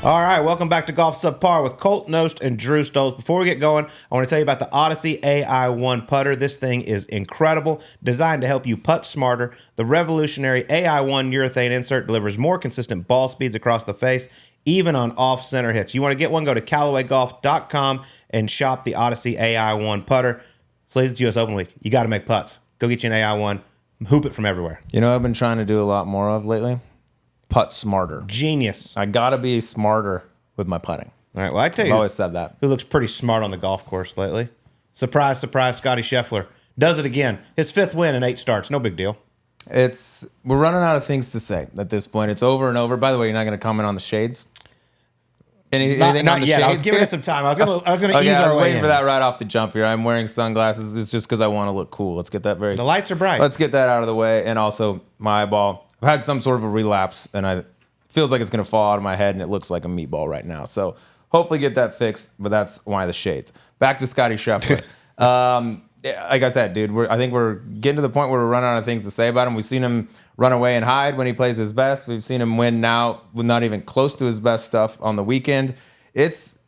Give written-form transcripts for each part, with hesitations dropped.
All right, welcome back to Golf Subpar with Colt, Knost, and Drew Stoltz. Before we get going, I want to tell you about the Odyssey AI1 putter. This thing is incredible, designed to help you putt smarter. The revolutionary AI1 urethane insert delivers more consistent ball speeds across the face, even on off-center hits. You want to get one, go to CallawayGolf.com and shop the Odyssey AI1 putter. Slays it's US Open Week. You got to make putts. Go get you an AI1. Hoop it from everywhere. You know what I've been trying to do a lot more of lately? Putt smarter. Genius. I got to be smarter with my putting. All right, well, I tell you, I've always said that. Who looks pretty smart on the golf course lately? Surprise, surprise, Scotty Scheffler. Does it again. His 5th win in 8 starts. No big deal. We're running out of things to say at this point. It's over and over. By the way, you're not going to comment on the shades? Anything on the yet. shades? I was giving it some time. I was gonna okay, ease I our was way waiting in. for that right off the jump here. I'm wearing sunglasses. It's just because I want to look cool. Let's get that The lights are bright. Let's get that out of the way. And also, my eyeball. I've had some sort of a relapse, and it feels like it's going to fall out of my head, and it looks like a meatball right now. So hopefully get that fixed, but that's why the shades. Back to Scotty Scheffler. Like I said, dude, I think we're getting to the point where we're running out of things to say about him. We've seen him run away and hide when he plays his best. We've seen him win now with not even close to his best stuff on the weekend. It's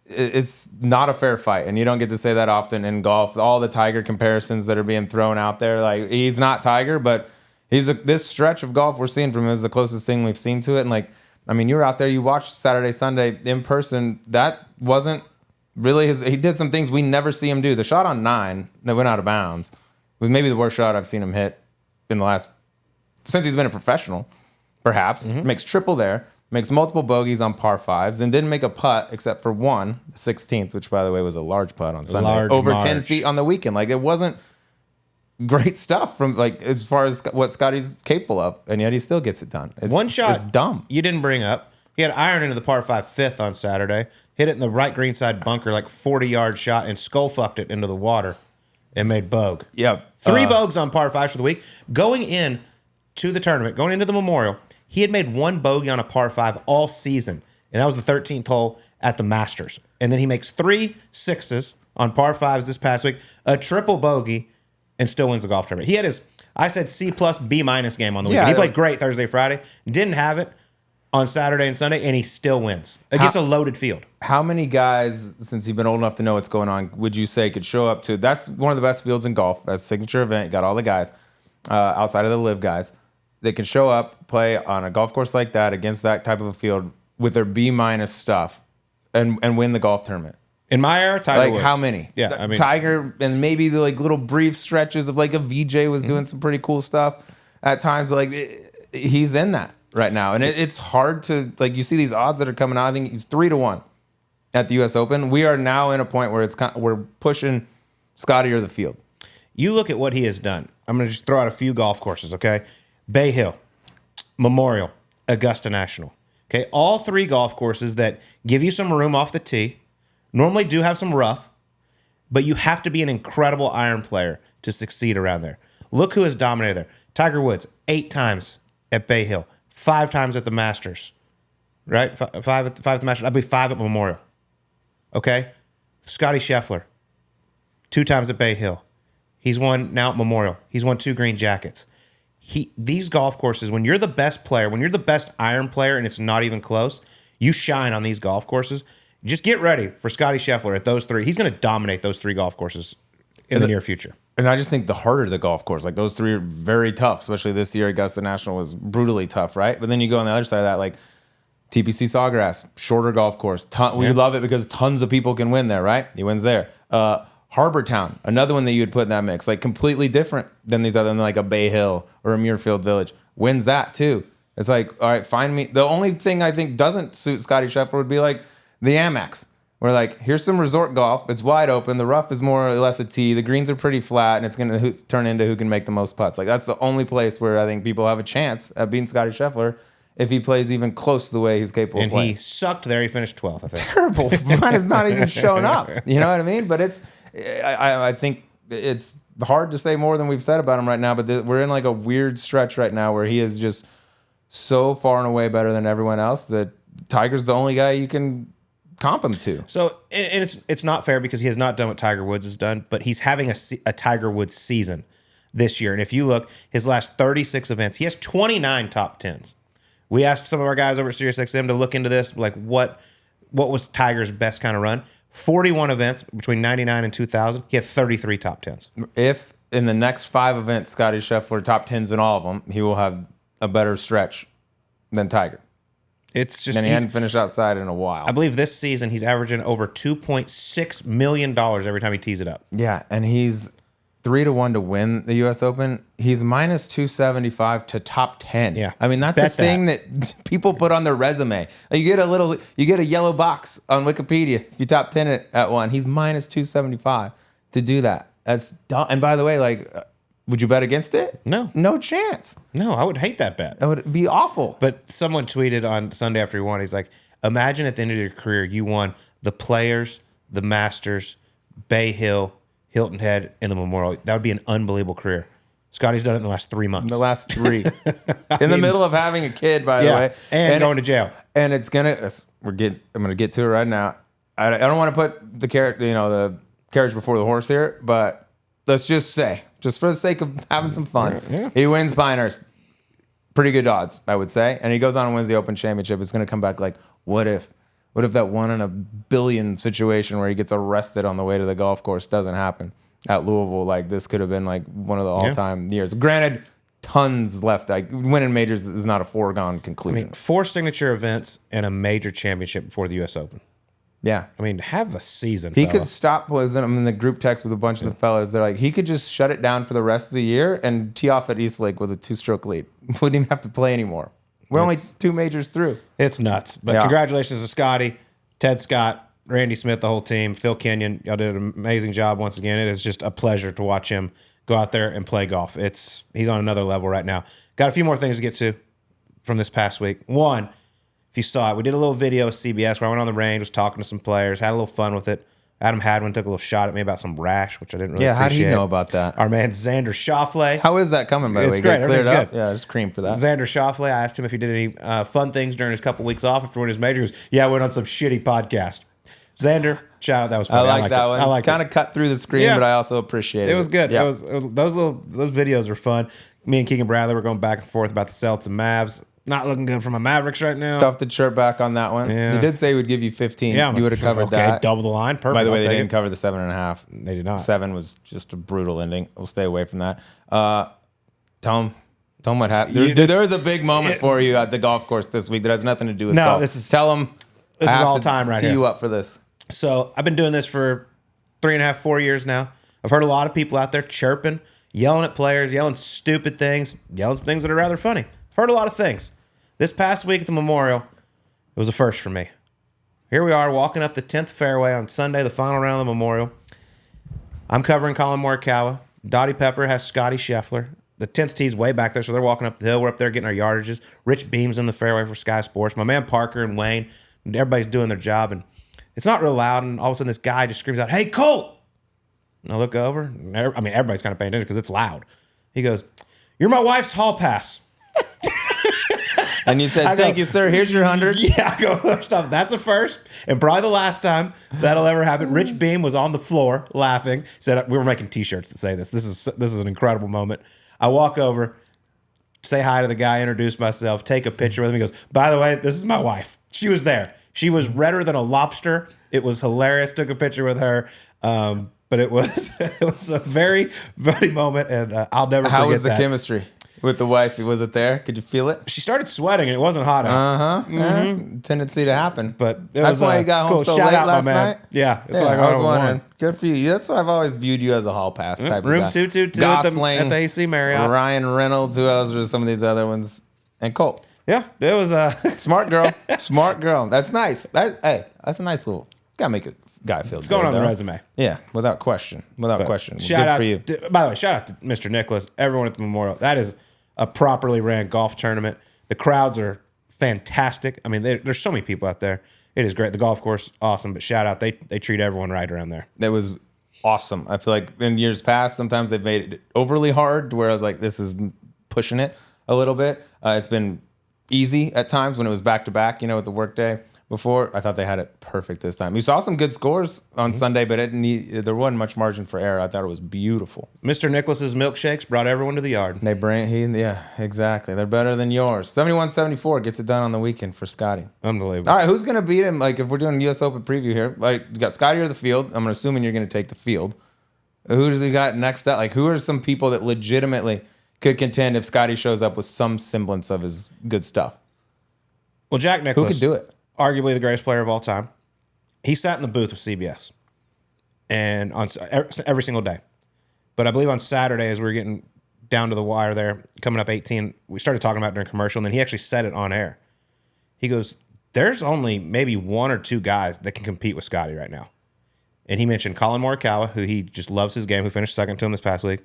not a fair fight, and you don't get to say that often in golf. All the Tiger comparisons that are being thrown out there, like he's not Tiger, but this stretch of golf we're seeing from him is the closest thing we've seen to it. And like, I mean, you were out there, you watched Saturday, Sunday in person. That wasn't really he did some things we never see him do. The shot on 9 that went out of bounds was maybe the worst shot I've seen him hit since he's been a professional, perhaps. Makes triple there. Makes multiple bogeys on par 5s, and didn't make a putt except for one, the 16th, which, by the way, was a large putt on Sunday. Over 10 feet on the weekend. Like, it wasn't great stuff from, like, as far as what Scotty's capable of, and yet he still gets it done. One shot it's dumb. You didn't bring up. He had iron into the par 5 5th on Saturday, hit it in the right greenside bunker, like 40-yard shot, and skull-fucked it into the water and made bogue. Yeah. 3 bogues on par 5s for the week. Going in to the tournament, going into the Memorial, he had made 1 bogey on a par 5 all season, and that was the 13th hole at the Masters. And then he makes 3 6s on par 5s this past week, a triple bogey, and still wins the golf tournament. He had I said C+, B- game on the weekend. He played great Thursday, Friday, didn't have it on Saturday and Sunday, and he still wins against a loaded field. How many guys, since you've been old enough to know what's going on, would you say could show up to? That's one of the best fields in golf. That's a signature event. Got all the guys outside of the live guys. They can show up, play on a golf course like that against that type of a field with their B- stuff and win the golf tournament. In my era, Tiger Woods. How many? Yeah, I mean, Tiger, and maybe the like little brief stretches of like a VJ was doing some pretty cool stuff at times, but like he's in that right now, and it's hard to like. You see these odds that are coming out. I think he's 3-1 at the U.S. Open. We are now in a point where we're pushing Scotty or the field. You look at what he has done. I'm going to just throw out a few golf courses, okay? Bay Hill, Memorial, Augusta National. Okay, all 3 golf courses that give you some room off the tee, normally do have some rough, but you have to be an incredible iron player to succeed around there. Look who has dominated there. Tiger Woods, 8 times at Bay Hill, 5 times at the Masters, right? 5 at the Masters. I believe 5 at Memorial. Okay? Scotty Scheffler, 2 times at Bay Hill. He's won now at Memorial. He's won 2 green jackets. These golf courses, when you're the best player, when you're the best iron player and it's not even close, you shine on these golf courses. Just get ready for Scotty Scheffler at those 3. He's going to dominate those 3 golf courses in the near future. And I just think the harder the golf course, like those 3 are very tough, especially this year. Augusta National was brutally tough, right? But then you go on the other side of that, like TPC Sawgrass, shorter golf course. We love it because tons of people can win there, right? He wins there. Harbor Town, another one that you would put in that mix, like completely different than these other, than like a Bay Hill or a Muirfield Village, wins that too. It's like, all right, find me. The only thing I think doesn't suit Scotty Scheffler would be like the Amex, where like, here's some resort golf. It's wide open. The rough is more or less a tee. The greens are pretty flat, and it's going to turn into who can make the most putts. Like that's the only place where I think people have a chance at beating Scotty Scheffler if he plays even close to the way he's capable of playing. And he sucked there. He finished 12th, I think. Terrible. Mine has not even shown up. You know what I mean? But I think it's hard to say more than we've said about him right now, but we're in like a weird stretch right now where he is just so far and away better than everyone else that Tiger's the only guy you can comp him to. So, and it's not fair because he has not done what Tiger Woods has done, but he's having a Tiger Woods season this year. And if you look, his last 36 events, he has 29 top 10s. We asked some of our guys over at SiriusXM to look into this, like what what was Tiger's best kind of run? 41 events between 99 and 2000. He had 33 top 10s. If in the next 5 events, Scottie Scheffler top 10s in all of them, he will have a better stretch than Tiger. It's just And he hadn't finished outside in a while. I believe this season he's averaging over $2.6 million every time he tees it up. Yeah, and he's 3-1 to win the U.S. Open. He's minus 275 to top 10. Yeah, I mean that's a thing that people put on their resume. You get a yellow box on Wikipedia if you top 10 it at one. He's minus 275 to do that. That's dumb. And by the way, like, would you bet against it? No chance. No, I would hate that bet. That would be awful. But someone tweeted on Sunday after he won, he's like, imagine at the end of your career, you won the Players, the Masters, Bay Hill, Hilton Head, and the Memorial. That would be an unbelievable career. Scotty's done it in the last 3 months. The last 3. The middle of having a kid, by the way. And going to jail. And I'm gonna get to it right now. I don't want to put the carriage before the horse here, but let's just say, just for the sake of having some fun, he wins Pinehurst. Pretty good odds, I would say. And he goes on and wins the Open Championship. It's going to come back like, what if that 1 in a billion situation where he gets arrested on the way to the golf course doesn't happen at Louisville? Like, this could have been like one of the all-time years. Granted, tons left. Like, winning majors is not a foregone conclusion. I mean, 4 signature events and a major championship before the U.S. Open. Yeah. I mean, have a season. He could stop. I'm in the group text with a bunch of the fellas. They're like, he could just shut it down for the rest of the year and tee off at Eastlake with a 2-stroke lead. Wouldn't even have to play anymore. We're only 2 majors through. It's nuts. But congratulations to Scotty, Ted Scott, Randy Smith, the whole team, Phil Kenyon. Y'all did an amazing job once again. It is just a pleasure to watch him go out there and play golf. He's on another level right now. Got a few more things to get to from this past week. One, if you saw it, we did a little video with CBS where I went on the range, was talking to some players, had a little fun with it. Adam Hadwin took a little shot at me about some rash, which I didn't really appreciate. How did he know about that? Our man Xander Schauffele. How is that coming, by the way? It's great. Cleared Everything's up? good. Yeah, just cream for that. Xander Schauffele, I asked him if he did any fun things during his couple weeks off after winning his major. He goes, yeah, I went on some shitty podcast. Xander, shout out. That was funny. I like that one. I like kind of cut through the screen, but I also appreciate it. It was good. Yeah. Those videos were fun. Me and Keegan Bradley were going back and forth about the Celtics and Mavs. Not looking good for my Mavericks right now. Stuffed the shirt back on that one. Yeah. He did say he would give you 15. Yeah, you would have covered that. Double the line. Perfect. By the way, they didn't cover the 7.5. They did not. 7 was just a brutal ending. We'll stay away from that. Tell him what happened. There was a big moment for you at the golf course this week that has nothing to do with golf. Tell him. This is all time right here. Tee you up for this. So I've been doing this for 3.5, 4 years now. I've heard a lot of people out there chirping, yelling at players, yelling stupid things, yelling things that are rather funny. I've heard a lot of things. This past week at the Memorial, it was a first for me. Here we are walking up the 10th fairway on Sunday, the final round of the Memorial. I'm covering Colin Morikawa. Dottie Pepper has Scottie Scheffler. The 10th tee's way back there, so they're walking up the hill. We're up there getting our yardages. Rich Beam's in the fairway for Sky Sports. My man Parker and Wayne, everybody's doing their job, and it's not real loud, and all of a sudden this guy just screams out, "Hey, Colt!" And I look over. I mean, everybody's kind of paying attention because it's loud. He goes, "You're my wife's hall pass." And you said, "Thank you, sir. Here's your 100." Yeah, I go, first off, that's a first, and probably the last time that'll ever happen. Rich Beam was on the floor laughing. Said we were making T-shirts that say this. This is an incredible moment. I walk over, say hi to the guy, introduce myself, take a picture with him. He goes, "By the way, this is my wife. She was there. She was redder than a lobster. It was hilarious. Took a picture with her." But it was a very funny moment, and I'll never forget that. How was the chemistry with the wife? Was it there? Could you feel it? She started sweating, and it wasn't hot out. Tendency to happen. But that's why you got home so late last night? Yeah. That's why I was wondering. Good for you. That's why I've always viewed you as a hall pass type of guy. Room 222 at the AC Marriott. Ryan Reynolds. Who else were some of these other ones? And Colt. Yeah, it was smart girl. Smart girl. That's nice. That's a nice little. Gotta make a guy feel. It's going on the resume. Yeah, without question. Without question. Shout out for you. By the way, shout out to Mr. Nicholas. Everyone at the Memorial. That is a properly ran golf tournament. The crowds are fantastic. I mean, there's so many people out there. It is great. The golf course, awesome. But shout out, they treat everyone right around there. That was awesome. I feel like in years past, sometimes they've made it overly hard to where I was like, this is pushing it a little bit. It's been easy at times when it was back to back, with the workday. before. I thought they had it perfect this time. You saw some good scores on Sunday, but there wasn't much margin for error. I thought it was beautiful. Mr. Nicholas's milkshakes brought everyone to the yard. Yeah, exactly. They're better than yours. 71-74 gets it done on the weekend for Scotty. Unbelievable. All right, who's gonna beat him? Like, if we're doing U.S. Open preview here, like, you got Scotty or the field. I'm assuming you're gonna take the field. Who does he got next up? Like, who are some people that legitimately could contend if Scotty shows up with some semblance of his good stuff? Well, Jack Nicklaus, Who could do it? Arguably the greatest player of all time. He sat in the booth with CBS, and on every single day. But I believe on Saturday, as we were getting down to the wire there, coming up 18, we started talking about it during commercial, and then he actually said it on air. He goes, "There's only maybe one or two guys that can compete with Scotty right now," and he mentioned Colin Morikawa, who he just loves his game, who finished second to him this past week.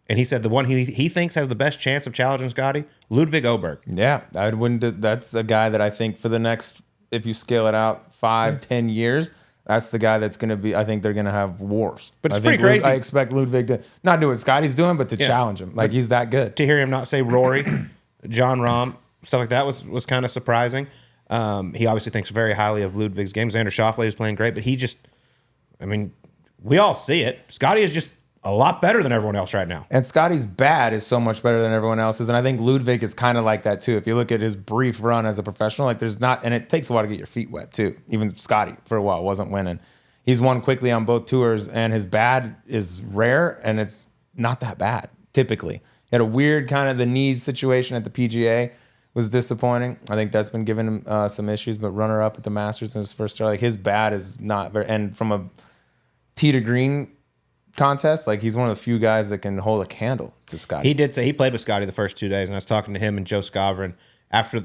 And he said the one he thinks has the best chance of challenging Scotty, Ludwig Åberg. Yeah, I wouldn't. That's a guy that I think for the next, if you scale it out 5-10 years, that's the guy that's going to be. I think they're going to have wars. But it's I think pretty crazy. I expect Ludwig to not do what Scotty's doing, but to challenge him. Like, he's that good. To hear him not say Rory, John Rahm, stuff like that was kind of surprising. He obviously thinks very highly of Ludwig's game. Xander Schauffele is playing great, but we all see it. Scotty is just a lot better than everyone else right now. And Scotty's bad is so much better than everyone else's. And I think Ludwig is kind of like that too. If you look at his brief run as a professional, like, there's not, and it takes a while to get your feet wet too. Even Scotty for a while wasn't winning. He's won quickly on both tours, and his bad is rare, and it's not that bad typically. He had a weird kind of the knees situation at the PGA was disappointing. I think that's been giving him some issues, but runner up at the Masters in his first start, like, his bad is not very, and from a tee to green contest, like, he's one of the few guys that can hold a candle to Scotty. He did say he played with Scotty the first 2 days, and I was talking to him and Joe Scavron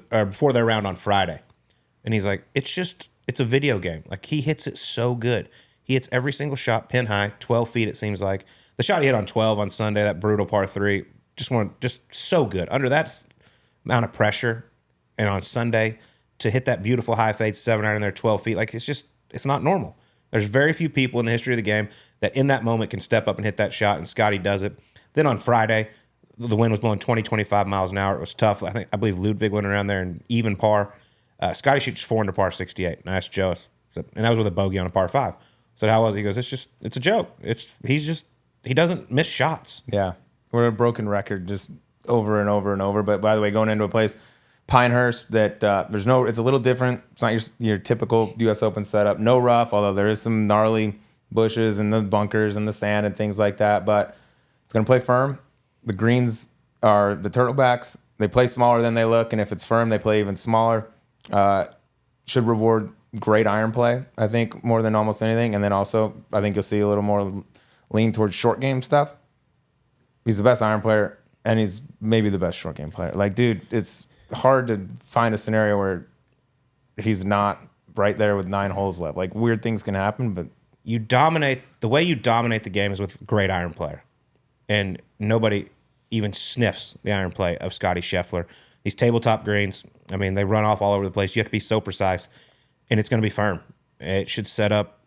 before their round on Friday, and he's like, it's a video game. Like, he hits it so good. He hits every single shot pin high, 12 feet it seems like. The shot he hit on 12 on Sunday, that brutal par 3, just so good under that amount of pressure, and on Sunday to hit that beautiful high fade 7-iron in there 12 feet, like, it's not normal. There's very few people in the history of the game that in that moment can step up and hit that shot, and Scotty does it. Then on Friday, the wind was blowing 20, 25 miles an hour. It was tough. I believe Ludwig went around there in even par. Scotty shoots 4 under par 68. And I asked Joe, and that was with a bogey on a par 5. So how was it? He goes, it's a joke. He doesn't miss shots. Yeah, we're a broken record just over and over and over. But by the way, going into a place, Pinehurst, that it's a little different. It's not your typical U.S. Open setup. No rough, although there is some gnarly bushes and the bunkers and the sand and things like that. But it's going to play firm. The greens are the turtlebacks. They play smaller than they look, and if it's firm, they play even smaller. Should reward great iron play, I think, more than almost anything. And then also, I think you'll see a little more lean towards short game stuff. He's the best iron player, and he's maybe the best short game player. Like, dude, it's hard to find a scenario where he's not right there with 9 holes left. Like, weird things can happen, but the way you dominate the game is with great iron player. And nobody even sniffs the iron play of Scotty Scheffler. These tabletop greens, they run off all over the place. You have to be so precise, and it's going to be firm. It should set up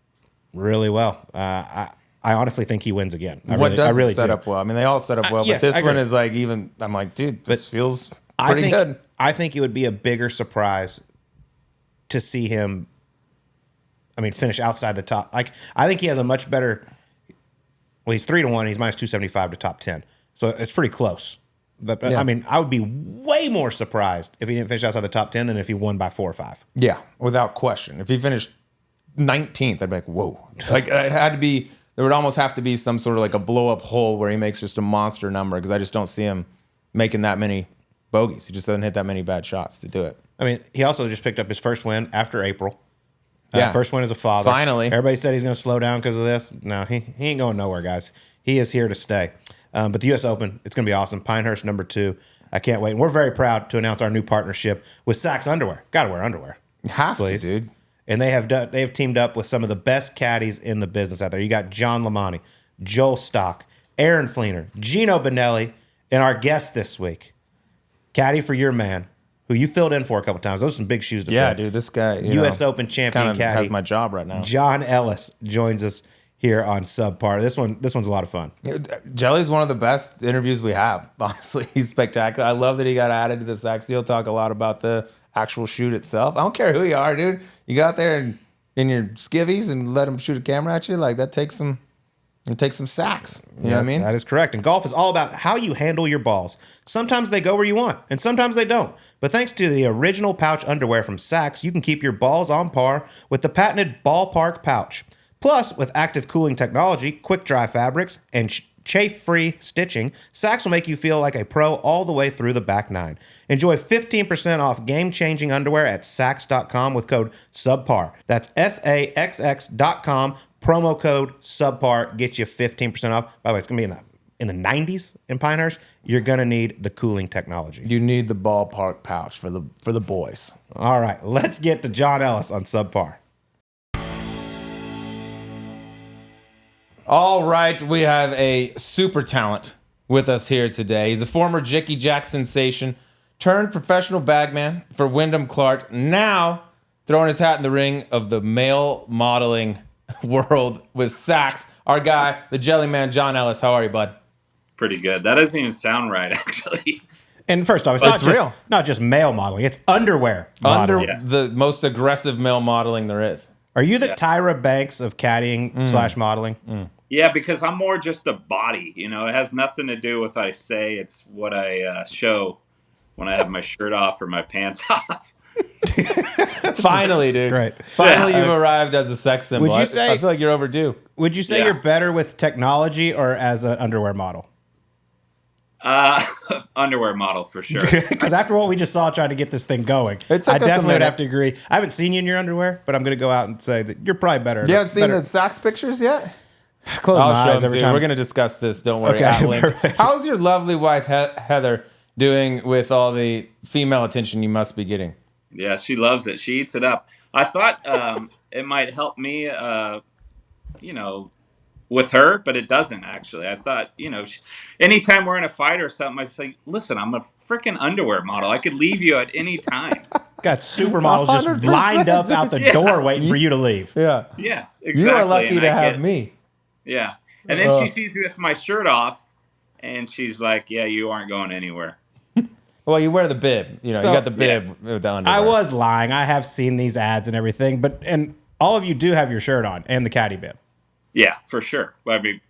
really well. I honestly think he wins again. I really set do. up well? They all set up well, yes, but this one is like, even, I'm like, dude, this feels pretty good. I think it would be a bigger surprise to see him, finish outside the top. Like, I think he has a much better, he's 3-1, he's minus 275 to top 10. So it's pretty close. But Yeah. I would be way more surprised if he didn't finish outside the top 10 than if he won by 4 or 5. Yeah, without question. If he finished 19th, I'd be like, whoa. Like, it had to be, there would almost have to be some sort of like a blow up hole where he makes just a monster number, because I just don't see him making that many bogeys. He just doesn't hit that many bad shots to do it. He also just picked up his first win after April. Yeah. First win as a father. Finally. Everybody said he's going to slow down because of this. No, he ain't going nowhere, guys. He is here to stay. But the U.S. Open, it's going to be awesome. Pinehurst #2. I can't wait. And we're very proud to announce our new partnership with SAXX Underwear. Got to wear underwear. You have Please. to, dude. And they have teamed up with some of the best caddies in the business out there. You got John Lamani, Joel Stock, Aaron Fleener, Gino Benelli, and our guest this week, caddy for your man, who you filled in for a couple times. Those are some big shoes to fill. Yeah, dude, this guy, U.S. Open champion caddy has my job right now. John Ellis joins us here on Subpar. This one's a lot of fun. Jelly's one of the best interviews we have. Honestly, he's spectacular. I love that he got added to the SAXX. He'll talk a lot about the actual shoot itself. I don't care who you are, dude. You go out there in your skivvies and let him shoot a camera at you. Like that takes some SAXX. You know what I mean? That is correct. And golf is all about how you handle your balls. Sometimes they go where you want, and sometimes they don't. But thanks to the original pouch underwear from SAXX, you can keep your balls on par with the patented Ballpark pouch. Plus, with active cooling technology, quick dry fabrics, and chafe-free stitching, SAXX will make you feel like a pro all the way through the back nine. Enjoy 15% off game-changing underwear at SAXX.com with code SUBPAR. That's SAXX.com. Promo code SUBPAR gets you 15% off. By the way, it's going to be in the 90s in Pinehurst. You're going to need the cooling technology. You need the Ballpark pouch for the boys. All right, let's get to John Ellis on Subpar. All right, we have a super talent with us here today. He's a former Jicky Jack sensation, turned professional bagman for Wyndham Clark, now throwing his hat in the ring of the male modeling world with SAXX. Our guy, the Jelly Man, John Ellis. How are you, bud? Pretty good. That doesn't even sound right, actually. And first off, It's real. not just male modeling, it's underwear modeling. The most aggressive male modeling there is. Are you the Tyra Banks of caddying / modeling? Yeah, because I'm more just a body. You know, it has nothing to do with what I say. It's what I show when I have my shirt off or my pants off. Finally, dude. Great. Finally, you've arrived as a sex symbol. Would you say- I feel like you're overdue. Would you say you're better with technology or as an underwear model? Underwear model for sure. Because after what we just saw trying to get this thing going, It took I us a definitely would minute. have to agree. I haven't seen you in your underwear, but I'm going to go out and say that you're probably better. You haven't seen better. the SAXX pictures yet? Close my I'll show eyes them every to you. time. We're going to discuss this. Don't worry. Okay, At length. perfect. How's your lovely wife, Heather, doing with all the female attention you must be getting? Yeah, she loves it. She eats it up. I thought it might help me, with her, but it doesn't actually. I thought, anytime we're in a fight or something, I say, listen, I'm a freaking underwear model. I could leave you at any time. Got supermodels just 100%. lined up out the door waiting for you to leave. Yeah. Yeah, exactly. You are lucky And to I have get- me. Yeah. And then she sees me with my shirt off, and she's like, yeah, you aren't going anywhere. Well, you wear the bib. So, you got the bib with the underwear. I was lying. I have seen these ads and everything, and all of you do have your shirt on and the caddy bib. Yeah, for sure. I mean,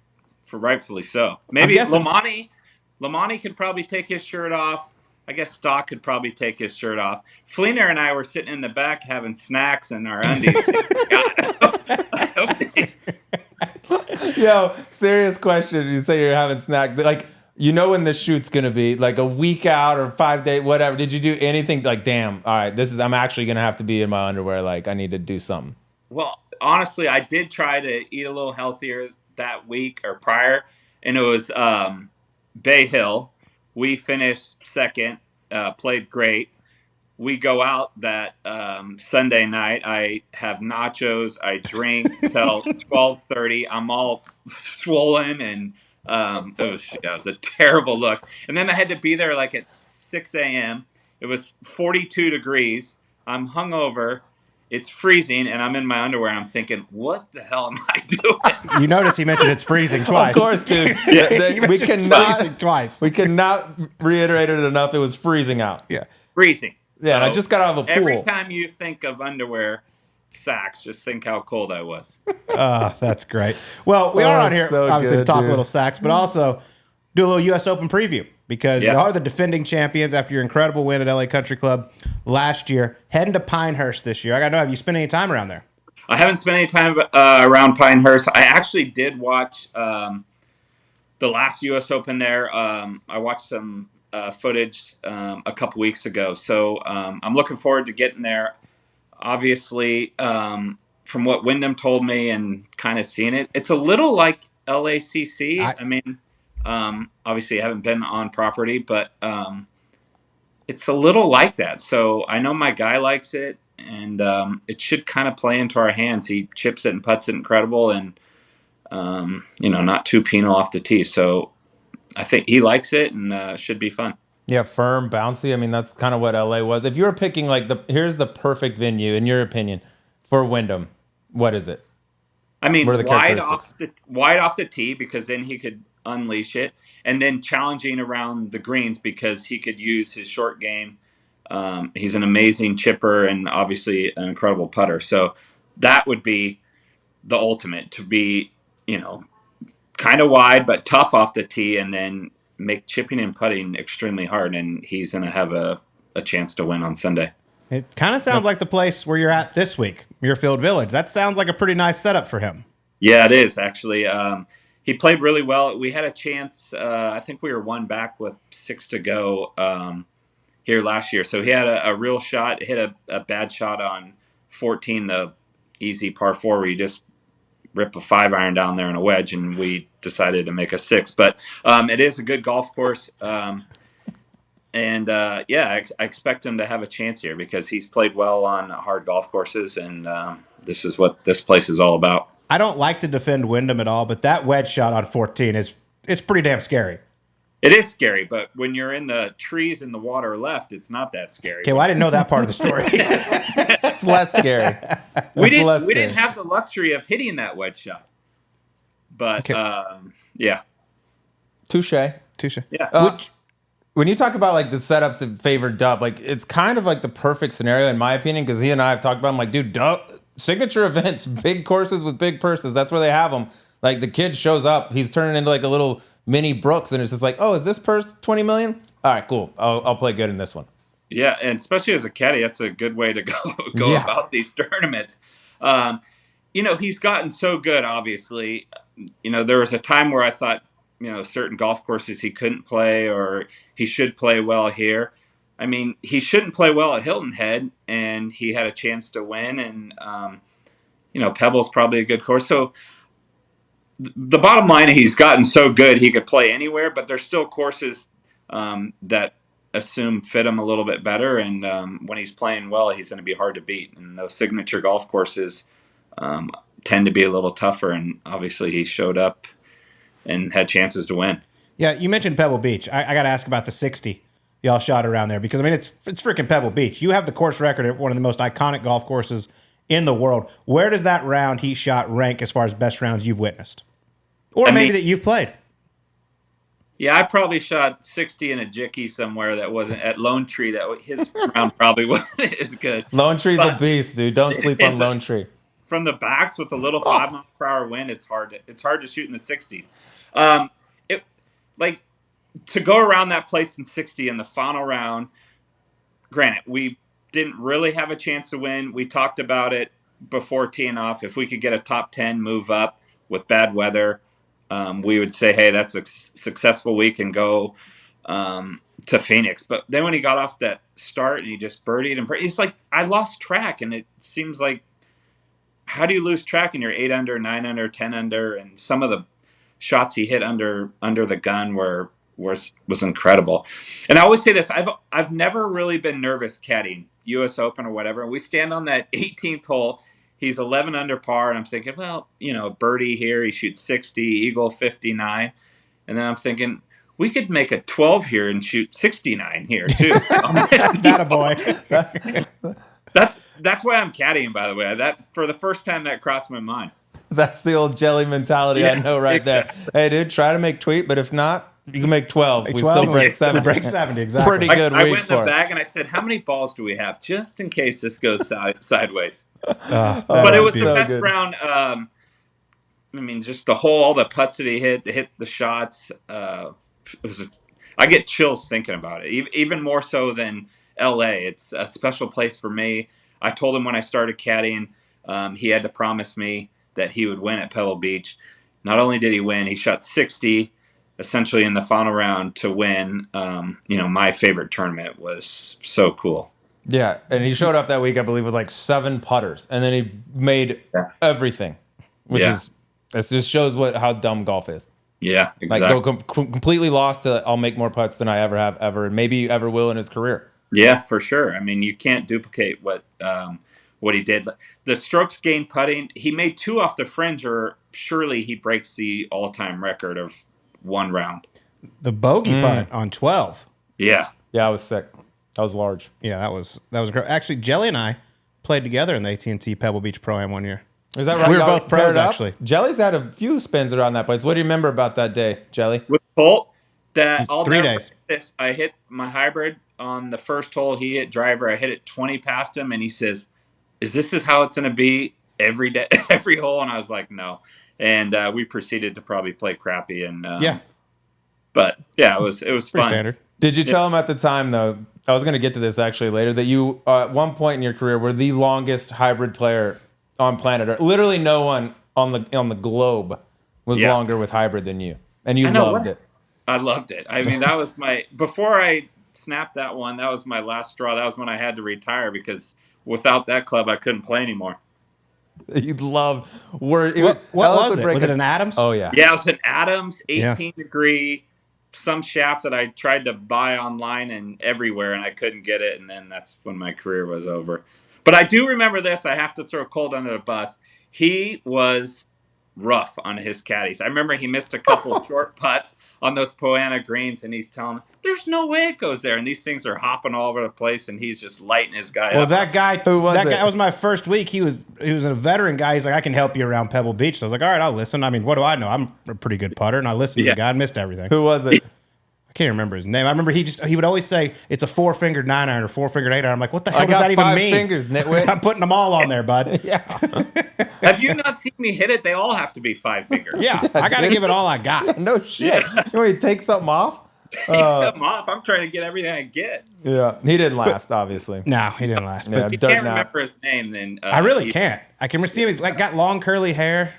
for rightfully so. Maybe guessing- Lamani could probably take his shirt off. I guess Stock could probably take his shirt off. Fleener and I were sitting in the back having snacks in our undies. I hope they- Yo, serious question. You say you're having snack. Like, you know when this shoot's going to be, like a week out or 5 days, whatever. Did you do anything like, damn, all right, I'm actually going to have to be in my underwear. Like, I need to do something. Well, honestly, I did try to eat a little healthier that week or prior, and it was Bay Hill. We finished second, played great. We go out that Sunday night. I have nachos. I drink till 12:30. I'm all swollen, and it was a terrible look. And then I had to be there like at 6 a.m. It was 42 degrees. I'm hungover. It's freezing, and I'm in my underwear. And I'm thinking, what the hell am I doing? You notice he mentioned it's freezing twice. Of course, dude. He we mentioned it's cannot freezing twice. We cannot reiterate it enough. It was freezing out. Yeah. Freezing. Yeah, and I just got out of a pool. Every time you think of underwear, SAXX, just think how cold I was. That's great. Well, we are on here, so obviously, to good, talk dude. a little SAXX, but also do a little U.S. Open preview because you Yeah. are the defending champions after your incredible win at LA Country Club last year. Heading to Pinehurst this year. I got to know, have you spent any time around there? I haven't spent any time around Pinehurst. I actually did watch the last U.S. Open there. I watched some footage a couple weeks ago. So I'm looking forward to getting there. Obviously, from what Wyndham told me and kind of seeing it, it's a little like LACC. I mean, obviously I haven't been on property, but it's a little like that. So I know my guy likes it, and it should kind of play into our hands. He chips it and putts it incredible, and not too penal off the tee. So I think he likes it, and should be fun. Yeah, firm, bouncy. I mean, that's kind of what LA was. If you were picking here's the perfect venue in your opinion for Wyndham, what is it? I mean, What are the characteristics? wide off the tee, because then he could unleash it, and then challenging around the greens because he could use his short game. He's an amazing chipper and obviously an incredible putter. So that would be the ultimate, to be, kind of wide but tough off the tee, and then make chipping and putting extremely hard. And he's going to have a chance to win on Sunday. It kind of sounds like the place where you're at this week, Muirfield Village. That sounds like a pretty nice setup for him. Yeah, it is actually. He played really well. We had a chance. I think we were one back with 6 to go here last year. So he had a real shot, hit a bad shot on 14, the easy par 4, where you just rip a 5-iron down there in a wedge, and we decided to make a 6. But it is a good golf course. I expect him to have a chance here because he's played well on hard golf courses, and this is what this place is all about. I don't like to defend Wyndham at all, but that wedge shot on 14 it's pretty damn scary. It is scary, but when you're in the trees and the water left, it's not that scary. Okay, well, I didn't know that part of the story. It's less scary. We didn't have the luxury of hitting that wedge shot, but yeah. Touche. Yeah. When you talk about like the setups that favor Dub, like it's kind of like the perfect scenario in my opinion, because he and I have talked about. I'm like, dude, Dub signature events, big courses with big purses. That's where they have them. Like the kid shows up, he's turning into like a little mini Brooks, and it's just like, oh, is this purse 20 million? All right, cool. I'll play good in this one. Yeah, and especially as a caddy, that's a good way to go about these tournaments. He's gotten so good. Obviously, there was a time where I thought, certain golf courses he couldn't play, or he should play well here. I mean, he shouldn't play well at Hilton Head, and he had a chance to win. And Pebble's probably a good course. So the bottom line, he's gotten so good he could play anywhere, but there's still courses that assume fit him a little bit better. And when he's playing well, he's going to be hard to beat. And those signature golf courses tend to be a little tougher. And obviously he showed up and had chances to win. Yeah, you mentioned Pebble Beach. I got to ask about the 60 y'all shot around there, because I mean it's freaking Pebble Beach. You have the course record at one of the most iconic golf courses in the world. Where does that round he shot rank as far as best rounds you've witnessed, or maybe that you've played? Yeah, I probably shot 60 in a jicky somewhere that wasn't at Lone Tree. That his round probably wasn't as good. Lone Tree's a beast, dude. Don't sleep on Lone Tree. From the backs with a little 5-mile-per-hour wind, it's hard to shoot in the 60s. To go around that place in 60 in the final round. Granted, we didn't really have a chance to win. We talked about it before teeing off. If we could get a top 10 move up with bad weather, we would say, hey, that's a successful week, and go to Phoenix. But then when he got off that start and he just birdied and it's like, I lost track. And it seems like, how do you lose track? And you're 8 under, 9 under, 10 under, and some of the shots he hit under the gun was incredible. And I always say this: I've never really been nervous caddying U.S. Open or whatever. We stand on that 18th hole. He's 11 under par, and I'm thinking, well, birdie here, he shoots 60, eagle 59, and then I'm thinking, we could make a 12 here and shoot 69 here too. That a boy. That's why I'm caddying, by the way. That for the first time that crossed my mind. That's the old jelly mentality, I know right exactly. There. Hey, dude, try to make tweet, but if not, you can make 12. We still break 70. We break 70, exactly. Pretty good week I went in the for bag us. and I said, how many balls do we have, just in case this goes sideways? But it was the best round. Just all the putts that he hit, to hit the shots. I get chills thinking about it, even more so than LA. It's a special place for me. I told him when I started caddying, he had to promise me that he would win at Pebble Beach. Not only did he win, he shot 60 essentially in the final round to win. My favorite tournament. Was so cool. Yeah, and he showed up that week, I believe, with like 7 putters, and then he made everything, which is, this just shows how dumb golf is. Yeah, exactly. Like go completely lost to, I'll make more putts than I ever have ever, and maybe ever will in his career. Yeah, for sure. I mean, you can't duplicate what he did. The strokes gained putting, he made 2 off the fringe, or surely he breaks the all-time record of one round. The bogey putt on 12. Yeah. Yeah, I was sick. That was large. Yeah, that was great. Actually, Jelly and I played together in the AT&T Pebble Beach Pro-Am one year. Is that right? We were Y'all both pros, paired up? actually. Jelly's had a few spins around that place. What do you remember about that day, Jelly? With Colt, that all 3 days. I hit my hybrid on the first hole. He hit driver. I hit it 20 past him, and he says, "Is how it's going to be every day, every hole?" And I was like, "No." And we proceeded to probably play crappy. And but yeah, it was Pretty fun. standard. Did you tell him at the time, though, I was going to get to this actually later, that you, at one point in your career, were the longest hybrid player on planet Earth? Literally no one on the globe was longer with hybrid than you. And you loved it. I loved it. I mean, that was before I snapped that one, that was my last straw. That was when I had to retire because without that club, I couldn't play anymore. You love What was it? Was it an Adams? Oh, yeah. Yeah, it was an Adams 18-degree, some shaft that I tried to buy online and everywhere, and I couldn't get it, and then that's when my career was over. But I do remember this. I have to throw Colt under the bus. He was rough on his caddies. I remember he missed a couple of short putts on those Poana greens, and he's telling them, "There's no way it goes there." And these things are hopping all over the place, and he's just lighting his guy up. Well, that guy, that it? was my first week. He was a veteran guy. He's like, "I can help you around Pebble Beach." So I was like, "All right, I'll listen." I mean, what do I know? I'm a pretty good putter, and I listened to the guy and missed everything. Who was it? I can't remember his name. I remember he would always say it's a 4-fingered 9-iron or 4-fingered 8-iron. I'm like, what the hell does that even mean? 5 fingers, nitwit. I'm putting them all on there, bud. Yeah. Have you not seen me hit it? They all have to be 5 fingers. Yeah, I got to give it all I got. No shit. You want me to take something off? Take something off. I'm trying to get everything I get. Yeah. He didn't last, obviously. No, he didn't last. Yeah, But You can't remember his name, then I really can't. I can see him. He's like got long curly hair.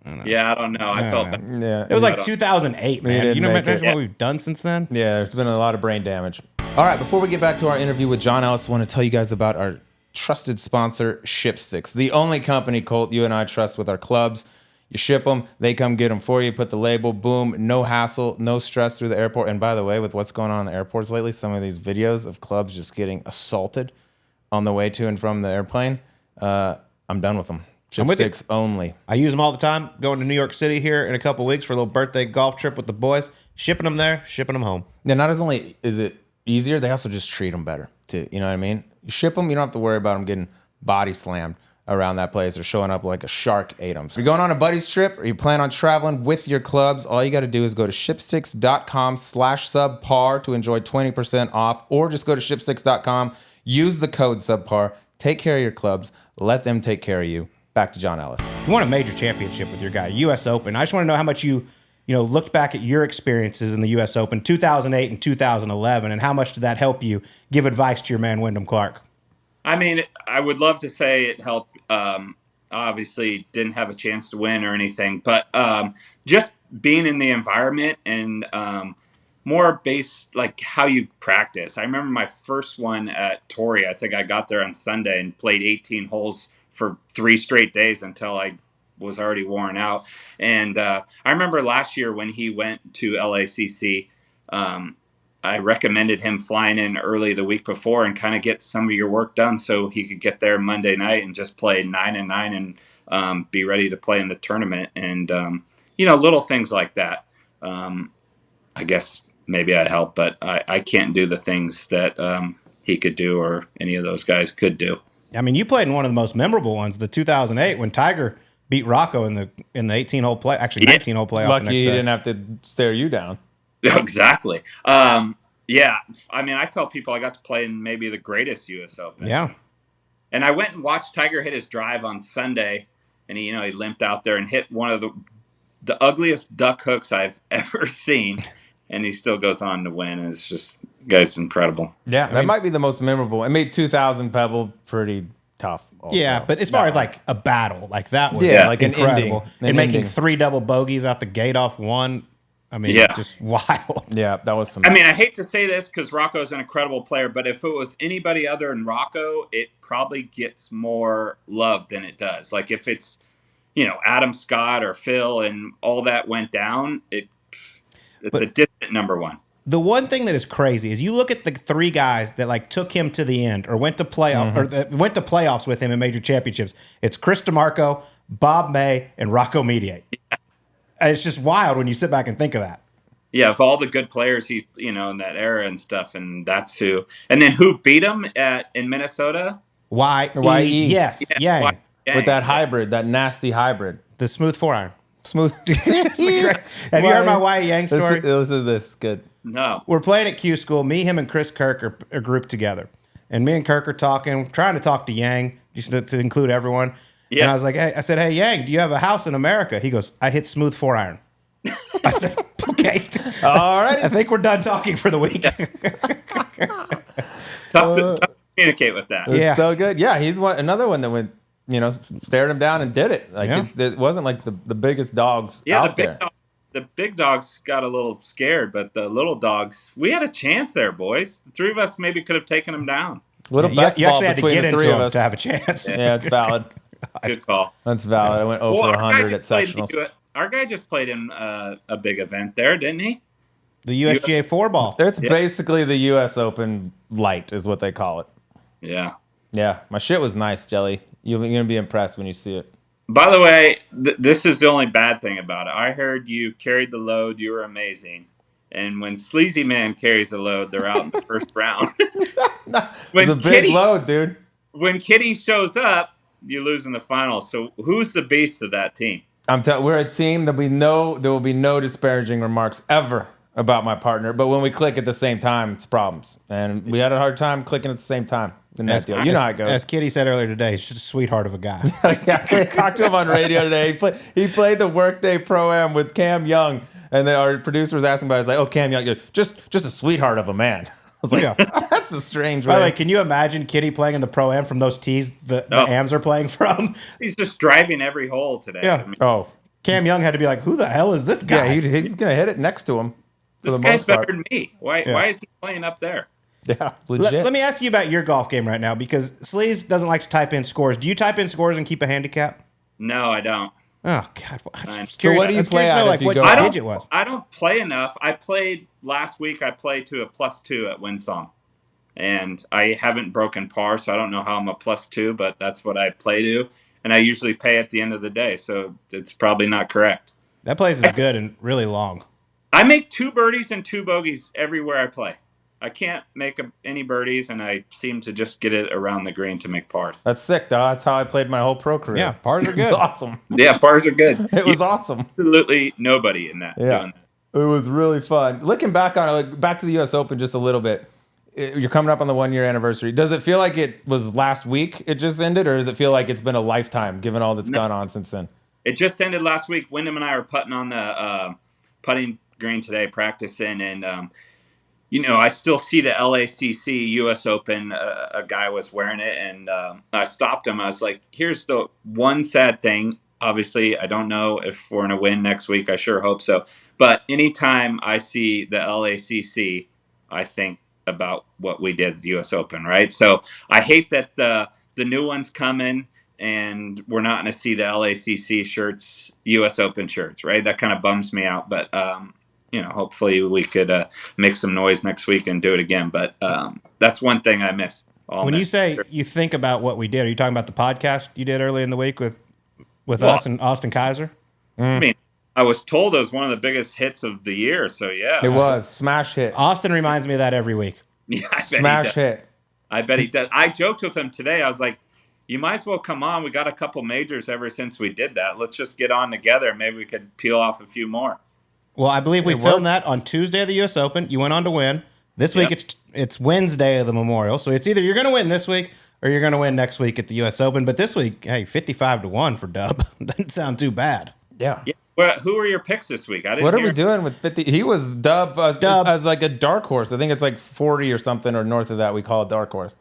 I don't know. I felt that. Yeah. It was like 2008, man. didn't You know make it. what we've done since then? Yeah, there's been a lot of brain damage. All right, before we get back to our interview with John Ellis, I want to tell you guys about our trusted sponsor, ShipSticks, the only company, Colt, you and I trust with our clubs. You ship them, they come get them for you, put the label, boom, no hassle, no stress through the airport. And by the way, with what's going on in the airports lately, some of these videos of clubs just getting assaulted on the way to and from the airplane, I'm done with them. ShipSticks only. I use them all the time. Going to New York City here in a couple weeks for a little birthday golf trip with the boys. Shipping them there, shipping them home. Now, not as only is it easier, they also just treat them better, too. You know what I mean? You ship them, you don't have to worry about them getting body slammed around that place or showing up like a shark ate them. So if you're going on a buddy's trip or you plan on traveling with your clubs, all you got to do is go to shipsticks.com/subpar to enjoy 20% off, or just go to shipsticks.com, use the code subpar, take care of your clubs, let them take care of you. Back to John Ellis. You won a major championship with your guy, U.S. Open. I just want to know how much you looked back at your experiences in the U.S. Open 2008 and 2011, and how much did that help you give advice to your man, Wyndham Clark? I mean, I would love to say it helped. Obviously, didn't have a chance to win or anything, but just being in the environment and more based like how you practice. I remember my first one at Torrey. I think I got there on Sunday and played 18 holes for 3 straight days until I was already worn out. And I remember last year when he went to LACC, I recommended him flying in early the week before and kind of get some of your work done so he could get there Monday night and just play 9 and 9 and be ready to play in the tournament. And, little things like that. I guess maybe I helped, but I can't do the things that he could do or any of those guys could do. I mean, you played in one of the most memorable ones, the 2008, when Tiger beat Rocco in the 18-hole play, actually 19-hole playoff. Lucky the next he day. didn't have to stare you down. Exactly. Yeah. I mean, I tell people I got to play in maybe the greatest U.S. Open. Yeah. And I went and watched Tiger hit his drive on Sunday, and he limped out there and hit one of the ugliest duck hooks I've ever seen, and he still goes on to win. And it's just, guy's incredible. Yeah, that might be the most memorable. It made 2000 Pebble pretty tough. Also. Yeah, but as far as like a battle, like that was like an incredible. ending. And making 3 double bogeys out the gate off one. I mean, just wild. Yeah, that was some. I mean, I hate to say this because Rocco's an incredible player, but if it was anybody other than Rocco, it probably gets more love than it does. Like if it's, Adam Scott or Phil and all that went down, it's a distant number one. The one thing that is crazy is you look at the 3 guys that like took him to the end or went to playoff or that went to playoffs with him in major championships. It's Chris DeMarco, Bob May, and Rocco Mediate. Yeah. It's just wild when you sit back and think of that. Yeah, of all the good players he, in that era and stuff, and that's who. And then who beat him in Minnesota? Y-E. Yes, yeah. Yang, with that so- hybrid, that nasty hybrid. The smooth 4-iron. Smooth. Have you heard my Wyatt Yang story? Listen to this. Good. No. We're playing at Q School. Me, him, and Chris Kirk are grouped together. And me and Kirk are talking, trying to talk to Yang, just to include everyone. Yeah. And I was like, hey, hey, Yang, do you have a house in America? He goes, I hit smooth 4-iron. I said, okay. All right. I think we're done talking for the week. Tough to communicate with that. Yeah. It's so good. Yeah, he's another one that went, stared him down and did it. Like Yeah. it wasn't like the biggest dogs Yeah, out there. the big dogs got a little scared, but the little dogs, we had a chance there, boys. The three of us maybe could have taken them down. Little you best ball actually had to between get the into three of him us. to have a chance. Yeah, it's valid. Good call. That's valid. I went over Well, 100 at played sectionals. our guy just played in a big event there, didn't he? The USGA 4-ball. It's basically the U.S. Open light is what they call it. Yeah. Yeah, my shit was nice, Jelly. You're going to be impressed when you see it. By the way, this is the only bad thing about it. I heard you carried the load. You were amazing. And when Sleazy Man carries the load, they're out in the first round. It's a big load, dude. When Kitty shows up, you lose in the finals. So who's the beast of that team? We're a team that there will be no disparaging remarks ever about my partner. But when we click at the same time, it's problems. And we had a hard time clicking at the same time in that deal. You know how it goes. As Kitty said earlier today, he's just a sweetheart of a guy. Yeah, I talked to him on radio today. He played the Workday Pro-Am with Cam Young. And our producer was asking about it. I was like, oh, Cam Young, just a sweetheart of a man. I was like, Yeah. that's a strange By the way. way, can you imagine Kitty playing in the Pro-Am from those tees the AMs are playing from? He's just driving every hole today. Yeah. I mean, Oh, Cam Young had to be like, who the hell is this guy? yeah, he's going to hit it next to him for this the guy's most part. better than me. Why is he playing up there? Yeah, legit. Let me ask you about your golf game right now, because Sleaze doesn't like to type in scores. Do you type in scores and keep a handicap? No, I don't. Oh, God. I'm Fine. just curious. So what do you I was play curious to at know, if you what go your out? digit was? I don't play enough. I played last week. I played to a +2 at Winsong, and I haven't broken par, so I don't know how I'm a +2, but that's what I play to, and I usually pay at the end of the day, so it's probably not correct. That place is good and really long. I make 2 birdies and 2 bogeys everywhere I play. I can't make any birdies, and I seem to just get it around the green to make pars. That's sick, though. That's how I played my whole pro career. Yeah, pars are It was good. awesome. Yeah, pars are good. It was awesome. Absolutely nobody in that. Yeah. Doing that. It was really fun. Looking back on it, back to the U.S. Open just a little bit. You're coming up on the 1-year anniversary. Does it feel like it was last week it just ended, or does it feel like it's been a lifetime given all that's gone on since then? It just ended last week. Wyndham and I were putting on the putting green today, practicing, and I still see the LACC U.S. Open. A guy was wearing it, and I stopped him. I was like, "Here's the one sad thing. Obviously, I don't know if we're gonna win next week. I sure hope so. But anytime I see the LACC, I think about what we did at the U.S. Open, right? So I hate that the new one's coming, and we're not going to see the LACC shirts, U.S. Open shirts, right? That kind of bums me out. But hopefully we could make some noise next week and do it again. But that's one thing I missed. When you say you think about what we did, are you talking about the podcast you did early in the week with Well, us and Austin Kaiser? I mean, I was told it was one of the biggest hits of the year. So yeah, It was. Smash hit. Austin reminds me of that every week. Yeah, I bet he Smash does. hit. I bet he does. I joked with him today. I was like, "You might as well come on. We got a couple majors ever since we did that. Let's just get on together. Maybe we could peel off a few more." Well, I believe we It filmed worked. that on Tuesday of the U.S. Open. You went on to win. This week it's Wednesday of the Memorial. So it's either you're going to win this week or you're going to win next week at the U.S. Open. But this week, hey, 55-1 for Dub. Doesn't sound too bad. Yeah. Yeah. Well, who are your picks this week? I didn't. What are hear. we doing with 50? He was Dub as like a dark horse. I think it's like 40 or something, or north of that. We call it dark horse.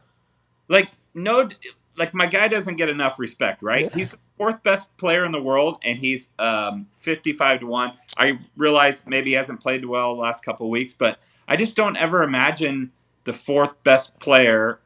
Like my guy doesn't get enough respect, right? Yeah. He's the 4th best player in the world, and he's 55-1. I realize maybe he hasn't played well the last couple of weeks, but I just don't ever imagine the 4th best player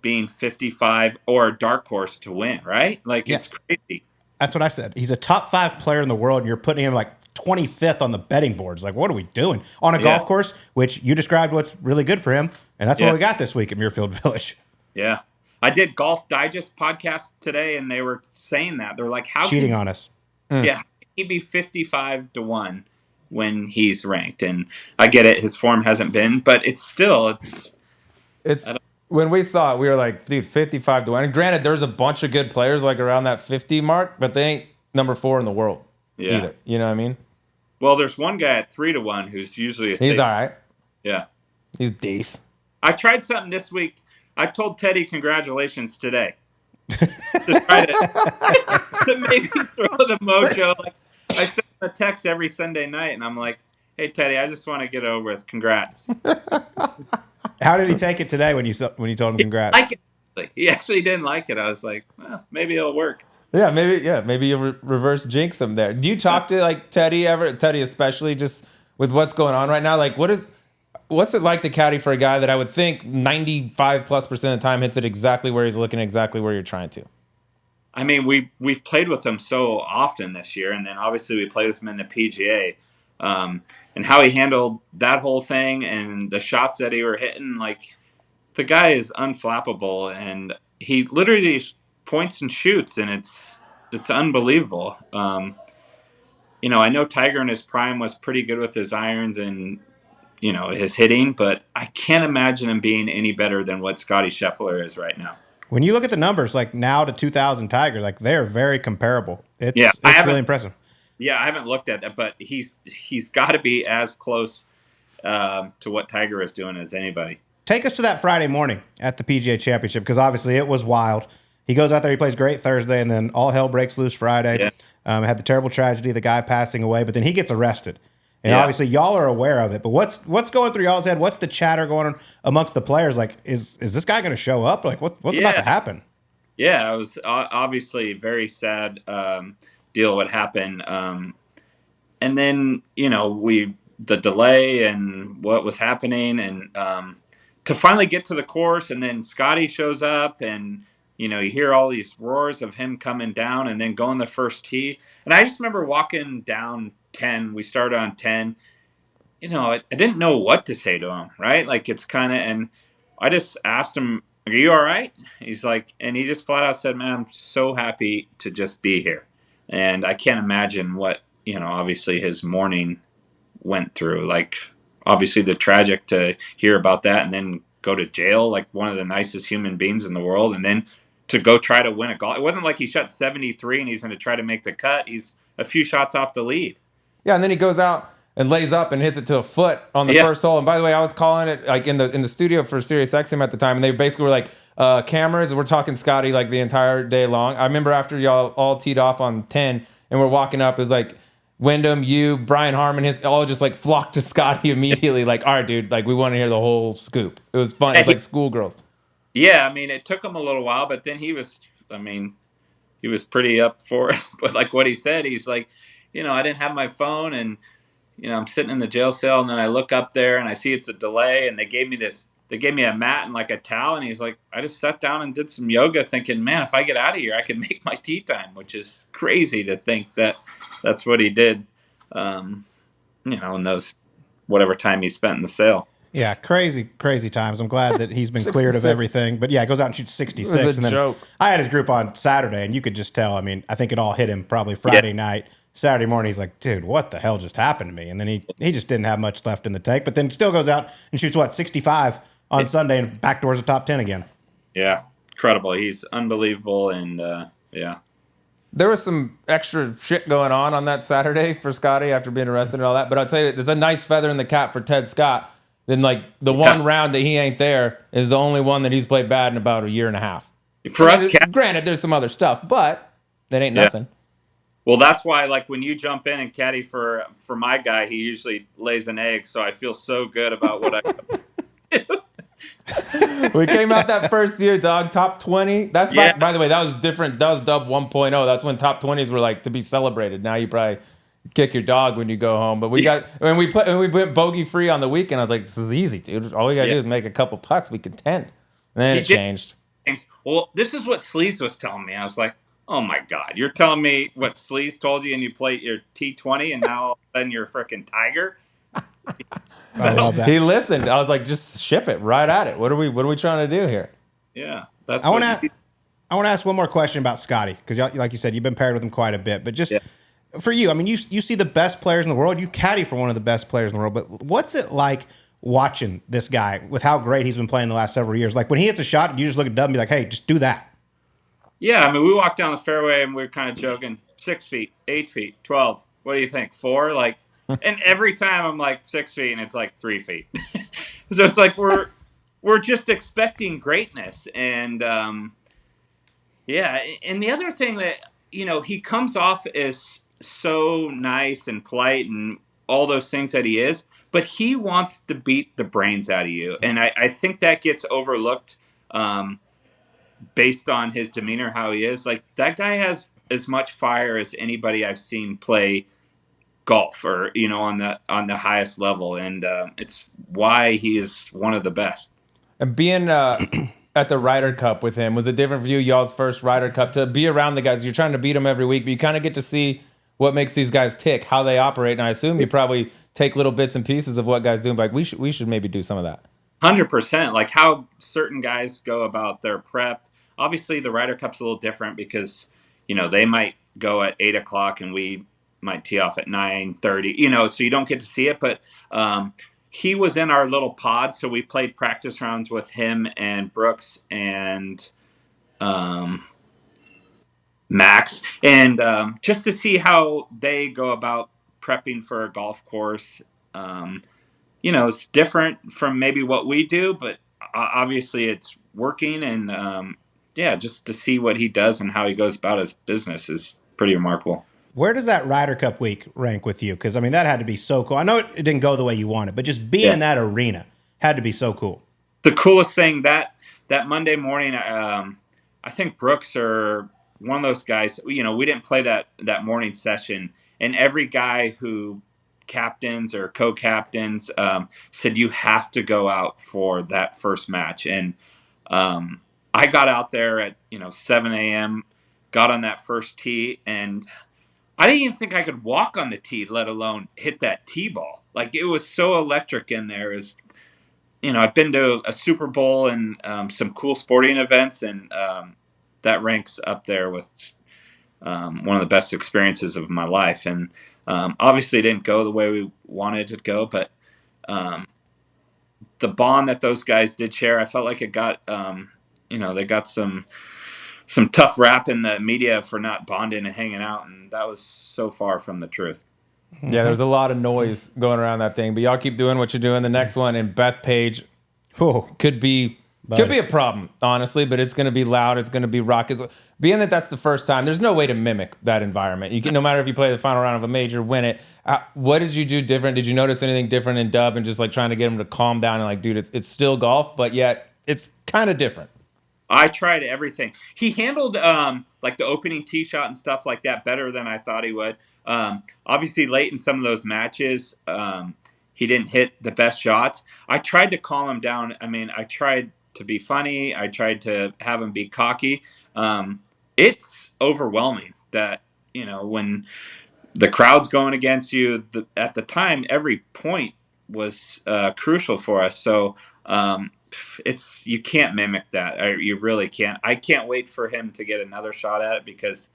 being 55 or a dark horse to win, right? Like it's crazy. That's what I said. He's a top 5 player in the world, and you're putting him like 25th on the betting boards. Like, what are we doing? On a golf course, which you described what's really good for him, and that's what we got this week at Muirfield Village. Yeah. I did Golf Digest podcast today, and they were saying that. They're like, how Cheating can, on us. yeah, how can he be 55-1 when he's ranked? And I get it. His form hasn't been, but it's still, When we saw it, we were like, dude, 55 to 1. And granted, there's a bunch of good players like around that 50 mark, but they ain't number 4 in the world either. You know what I mean? Well, there's one guy at 3 to 1 who's usually He's safe. all right. Yeah. He's decent. I tried something this week. I told Teddy congratulations today. To try to maybe throw the mojo. Like, I send him a text every Sunday night, and I'm like, hey, Teddy, I just want to get over with. Congrats. How did he take it today when you told him congrats? He actually didn't like it. I was like, well, maybe it'll work. Yeah, maybe you'll reverse jinx him there. Do you talk to like Teddy ever? Teddy especially, just with what's going on right now. Like, what's it like to caddy for a guy that I would think 95+% of the time hits it exactly where he's looking, exactly where you're trying to? I mean, we've played with him so often this year, and then obviously we played with him in the PGA, and how he handled that whole thing and the shots that he were hitting. Like, the guy is unflappable, and he literally points and shoots, and it's unbelievable. You know, I know Tiger in his prime was pretty good with his irons and, you know, his hitting, but I can't imagine him being any better than what Scottie Scheffler is right now. When you look at the numbers, like now to 2000 Tiger, like they're very comparable. It's really impressive. Yeah, I haven't looked at that, but he's got to be as close to what Tiger is doing as anybody. Take us to that Friday morning at the PGA Championship, because obviously it was wild. He goes out there, he plays great Thursday, and then all hell breaks loose Friday. Yeah. Had the terrible tragedy, the guy passing away, but then he gets arrested. And obviously y'all are aware of it. But what's going through y'all's head? What's the chatter going on amongst the players? Like, is this guy going to show up? Like, what's about to happen? Yeah, it was obviously a very sad deal what happened. And then, you know, the delay and what was happening, and to finally get to the course, and then Scottie shows up, and, you know, you hear all these roars of him coming down and then going the first tee. And I just remember walking down 10. We started on 10. You know, I didn't know what to say to him, right? Like, it's kind of, and I just asked him, are you all right? He's like, and he just flat out said, man, I'm so happy to just be here. And I can't imagine what, you know, obviously his morning went through. Like, obviously the tragic to hear about that and then go to jail, like one of the nicest human beings in the world, and then to go try to win a golf. It wasn't like he shot 73 and he's going to try to make the cut. He's a few shots off the lead. Yeah, and then he goes out and lays up and hits it to a foot on the first hole. And by the way, I was calling it like in the studio for SiriusXM at the time, and they basically were like, cameras, and we're talking Scottie like the entire day long. I remember after y'all all teed off on 10 and we're walking up, it was like Wyndham, you, Brian Harmon, all just like flocked to Scottie immediately. Like, all right, dude, like we want to hear the whole scoop. It was fun. It's like schoolgirls. Yeah, I mean, it took him a little while, but then he was pretty up for it. But like what he said, he's like, you know, I didn't have my phone, and, you know, I'm sitting in the jail cell, and then I look up there and I see it's a delay, and they gave me a mat and like a towel, and he's like, I just sat down and did some yoga thinking, man, if I get out of here, I can make my tee time, which is crazy to think that that's what he did, you know, in those whatever time he spent in the cell. Yeah, crazy times. I'm glad that he's been cleared of everything. But yeah, goes out and shoots 66. It was a and then joke. I had his group on Saturday, and you could just tell. I mean, I think it all hit him probably Friday night. Saturday morning, he's like, dude, what the hell just happened to me? And then he just didn't have much left in the tank, but then still goes out and shoots, 65 on Sunday and backdoors the top 10 again. Yeah, incredible. He's unbelievable, and yeah. There was some extra shit going on that Saturday for Scottie after being arrested and all that, but I'll tell you, there's a nice feather in the cap for Ted Scott. Then, like, the one round that he ain't there is the only one that he's played bad in about a year and a half. For us, granted, there's some other stuff, but that ain't nothing. Well, that's why, like, when you jump in and caddy for my guy, he usually lays an egg, so I feel so good about what I do. We came out that first year, dog, top 20. That's by the way, that was different. That was Dub 1.0. That's when top 20s were like to be celebrated. Now you probably kick your dog when you go home. But we when we went bogey free on the weekend, I was like, this is easy, dude. All we gotta do is make a couple putts, we contend. And then it changed. Well, this is what Sleaze was telling me. I was like, oh my God, you're telling me what Sleaze told you, and you played your T20, and now all of a sudden you're a freaking Tiger? I love that. He listened. I was like, just ship it right at it. What are we trying to do here? Yeah, that's. I want to ask one more question about Scottie, because like you said, you've been paired with him quite a bit. But just for you, I mean, you see the best players in the world. You caddy for one of the best players in the world. But what's it like watching this guy with how great he's been playing the last several years. Like when he hits a shot, you just look at Dub and be like, hey, just do that. Yeah, I mean, we walked down the fairway and we were kind of joking, 6 feet, 8 feet, 12. What do you think? 4? Like, and every time I'm like 6 feet and it's like 3 feet. So it's like we're just expecting greatness. And yeah, and the other thing that, he comes off as so nice and polite and all those things that he is, but he wants to beat the brains out of you. And I think that gets overlooked based on his demeanor, how he is. Like, that guy has as much fire as anybody I've seen play golf or, on the highest level. And it's why he is one of the best. And being at the Ryder Cup with him, was it different for you, y'all's first Ryder Cup, to be around the guys? You're trying to beat them every week, but you kind of get to see what makes these guys tick, how they operate. And I assume you probably take little bits and pieces of what guys do. Like, we should maybe do some of that. 100%. Like how certain guys go about their prep. Obviously, the Ryder Cup's a little different because, they might go at 8 o'clock and we might tee off at 9:30, so you don't get to see it. But he was in our little pod, so we played practice rounds with him and Brooks and Max. And just to see how they go about prepping for a golf course. It's different from maybe what we do, but obviously it's working. And just to see what he does and how he goes about his business is pretty remarkable. Where does that Ryder Cup week rank with you? Because, I mean, that had to be so cool. I know it didn't go the way you wanted, but just being in that arena had to be so cool. The coolest thing that Monday morning, I think Brooks or one of those guys, we didn't play that morning session, and every guy who captains or co-captains said you have to go out for that first match. And I got out there at 7 a.m., got on that first tee, and I didn't even think I could walk on the tee, let alone hit that tee ball. Like, it was so electric in there. I've been to a Super Bowl and some cool sporting events, and that ranks up there with one of the best experiences of my life. And obviously it didn't go the way we wanted it to go, but the bond that those guys did share, I felt like it got, they got some tough rap in the media for not bonding and hanging out, and that was so far from the truth. Yeah, there's a lot of noise going around that thing, but y'all keep doing what you're doing. The next one in Bethpage could be a problem, honestly, but it's going to be loud. It's going to be raucous. Being that that's the first time, there's no way to mimic that environment. No matter if you play the final round of a major, win it. What did you do different? Did you notice anything different in Dub and just like trying to get him to calm down and like, dude, it's still golf, but yet it's kind of different? I tried everything. He handled like the opening tee shot and stuff like that better than I thought he would. Obviously, late in some of those matches, he didn't hit the best shots. I tried to calm him down. I mean, I tried to be funny. I tried to have him be cocky. It's overwhelming that, when the crowd's going against you, at the time, every point was crucial for us. So you can't mimic that. You really can't. I can't wait for him to get another shot at it because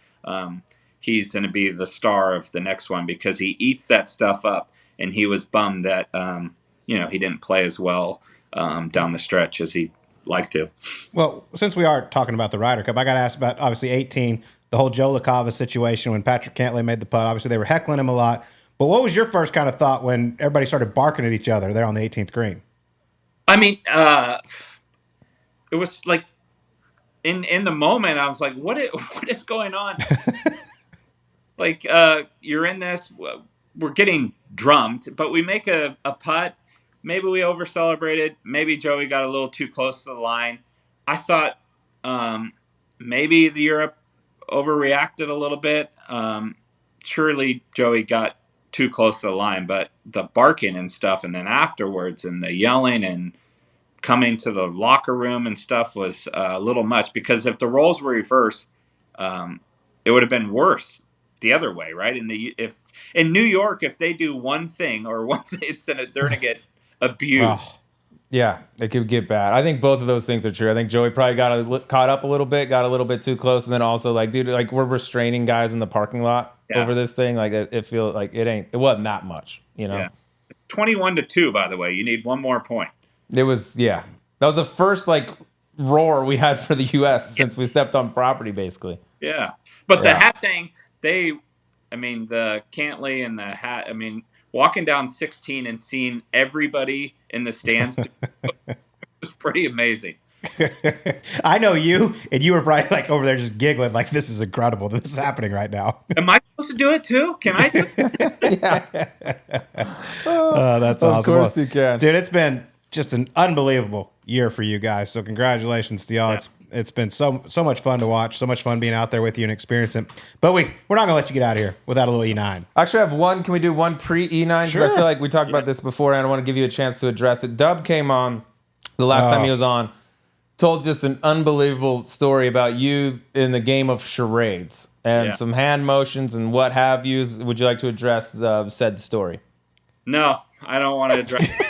he's going to be the star of the next one because he eats that stuff up. And he was bummed that, he didn't play as well down the stretch as he like to. Well, since we are talking about the Ryder Cup, I got to ask about, obviously, 18, the whole Joe LaCava situation when Patrick Cantlay made the putt. Obviously, they were heckling him a lot. But what was your first kind of thought when everybody started barking at each other there on the 18th green? I mean, it was like in the moment, I was like, what is going on? Like, you're in this, we're getting drummed, but we make a putt. Maybe we over-celebrated. Maybe Joey got a little too close to the line. I thought maybe the Europe overreacted a little bit. Surely Joey got too close to the line, but the barking and stuff, and then afterwards, and the yelling and coming to the locker room and stuff was a little much. Because if the roles were reversed, it would have been worse the other way, right? If in New York, if they do one thing or one thing, they're going to get abused. Oh. Yeah, it could get bad. I think both of those things are true. I think Joey probably got caught up a little bit, got a little bit too close, and then also like, dude, like we're restraining guys in the parking lot over this thing. Like it feels like it wasn't that much, Yeah. 21-2, by the way. You need one more point. It was, yeah. That was the first, like, roar we had for the U.S. since we stepped on property, basically. Yeah. But the hat thing, the Cantley and the hat, walking down 16 and seeing everybody in the stands was pretty amazing. I know you, and you were probably like over there just giggling, like, this is incredible. This is happening right now. Am I supposed to do it too? Can I do it? Oh, that's awesome. Of course you can. Dude, it's been just an unbelievable year for you guys. So congratulations to y'all. Yeah. It's been so much fun to watch, so much fun being out there with you and experiencing it. But we're not going to let you get out of here without a little E9. Actually, I have one. Can we do one pre-E9? Because Sure. I feel like we talked about this before, and I want to give you a chance to address it. Dub came on the last time he was on, told just an unbelievable story about you in the game of charades and some hand motions and what have you. Would you like to address the said story? No, I don't want to address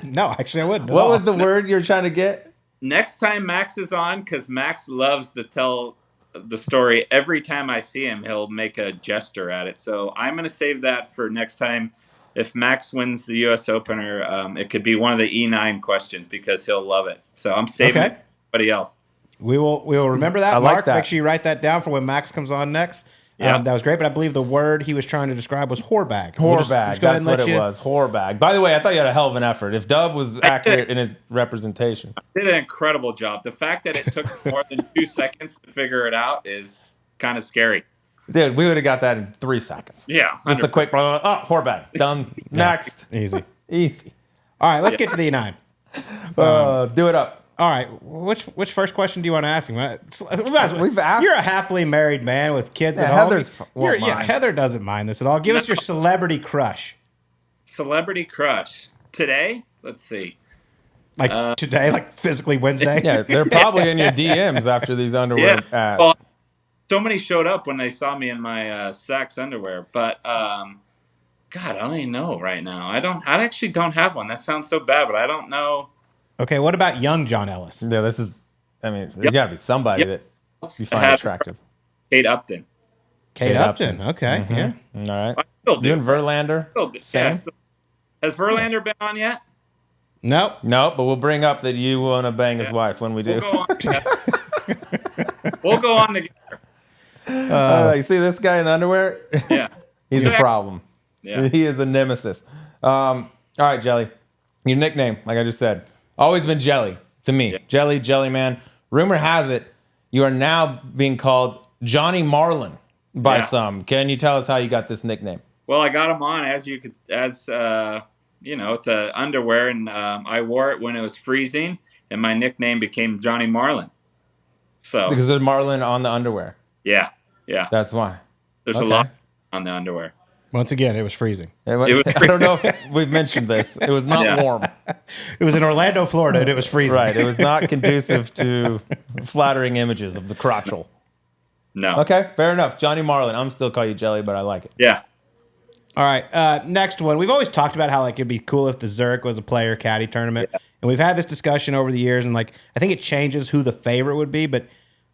No, actually, I wouldn't. What was the word you're trying to get? Next time Max is on, because Max loves to tell the story. Every time I see him, he'll make a gesture at it. So I'm going to save that for next time. If Max wins the U.S. Opener, it could be one of the E9 questions because he'll love it. So I'm saving it for everybody else. We will remember that. I like Mark, that. make sure you write that down for when Max comes on next. Yeah. That was great, but I believe the word he was trying to describe was whorebag. Whorebag. That's what it was. Whorebag. By the way, I thought you had a hell of an effort. If Dub was accurate in his representation. Did an incredible job. The fact that it took more than 2 seconds to figure it out is kind of scary. Dude, we would have got that in 3 seconds. Yeah. Just a quick, whorebag. Done. Next. Easy. Easy. All right, let's get to the E9. Do it up. All right, which first question do you want to ask him? We've asked. You're a happily married man with kids at Heather's home. won't mind. Heather doesn't mind this at all. Give us your celebrity crush. Celebrity crush. Today? Let's see. Like today, like physically Wednesday? Yeah, they're probably in your DMs after these underwear ads. Well, so many showed up when they saw me in my SAXX underwear, but God, I don't even know right now. I actually don't have one. That sounds so bad, but I don't know. Okay, what about young John Ellis? Yeah, this is, there's got to be somebody that you find attractive. Kate Upton. Kate Upton. Okay, yeah. All right. I still do. You and Verlander? Still do. Same? Yeah, has Verlander been on yet? Nope. No, but we'll bring up that you want to bang his wife when we do. We'll go on together. We'll go on together. You see this guy in the underwear? Yeah. He's a problem. Yeah. He is a nemesis. All right, Jelly. Your nickname, like I just said, always been Jelly to me. Yeah. Jelly Man. Rumor has it you are now being called Johnny Marlin by some. Can you tell us how you got this nickname? Well, I got him on it's a underwear, and I wore it when it was freezing, and my nickname became Johnny Marlin. So because there's Marlin on the underwear. Yeah. That's why. There's a lot on the underwear. Once again, it was freezing. I don't know if we've mentioned this. It was not warm. It was in Orlando, Florida, and it was freezing. Right. It was not conducive to flattering images of the crotchal. No. Okay, fair enough. Johnny Marlin. I'm still call you Jelly, but I like it. Yeah. All right, next one. We've always talked about how it'd be cool if the Zurich was a player caddy tournament, and we've had this discussion over the years, and I think it changes who the favorite would be. But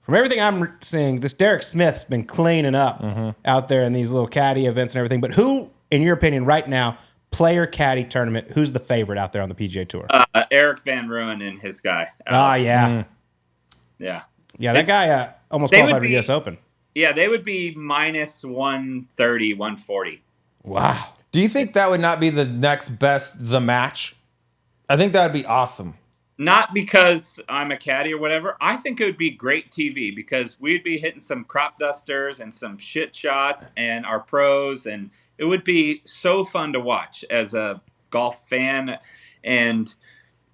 from everything I'm seeing, this Derek Smith's been cleaning up out there in these little caddy events and everything. But who, in your opinion, right now, player caddy tournament, who's the favorite out there on the PGA Tour? Eric Van Ruin and his guy. Yeah, that guy almost qualified for the U.S. Open. Yeah, they would be minus 130, 140. Wow. Do you think that would not be the next best the match? I think that would be awesome. Not because I'm a caddy or whatever. I think it would be great TV because we'd be hitting some crop dusters and some shit shots and our pros, and it would be so fun to watch as a golf fan. And,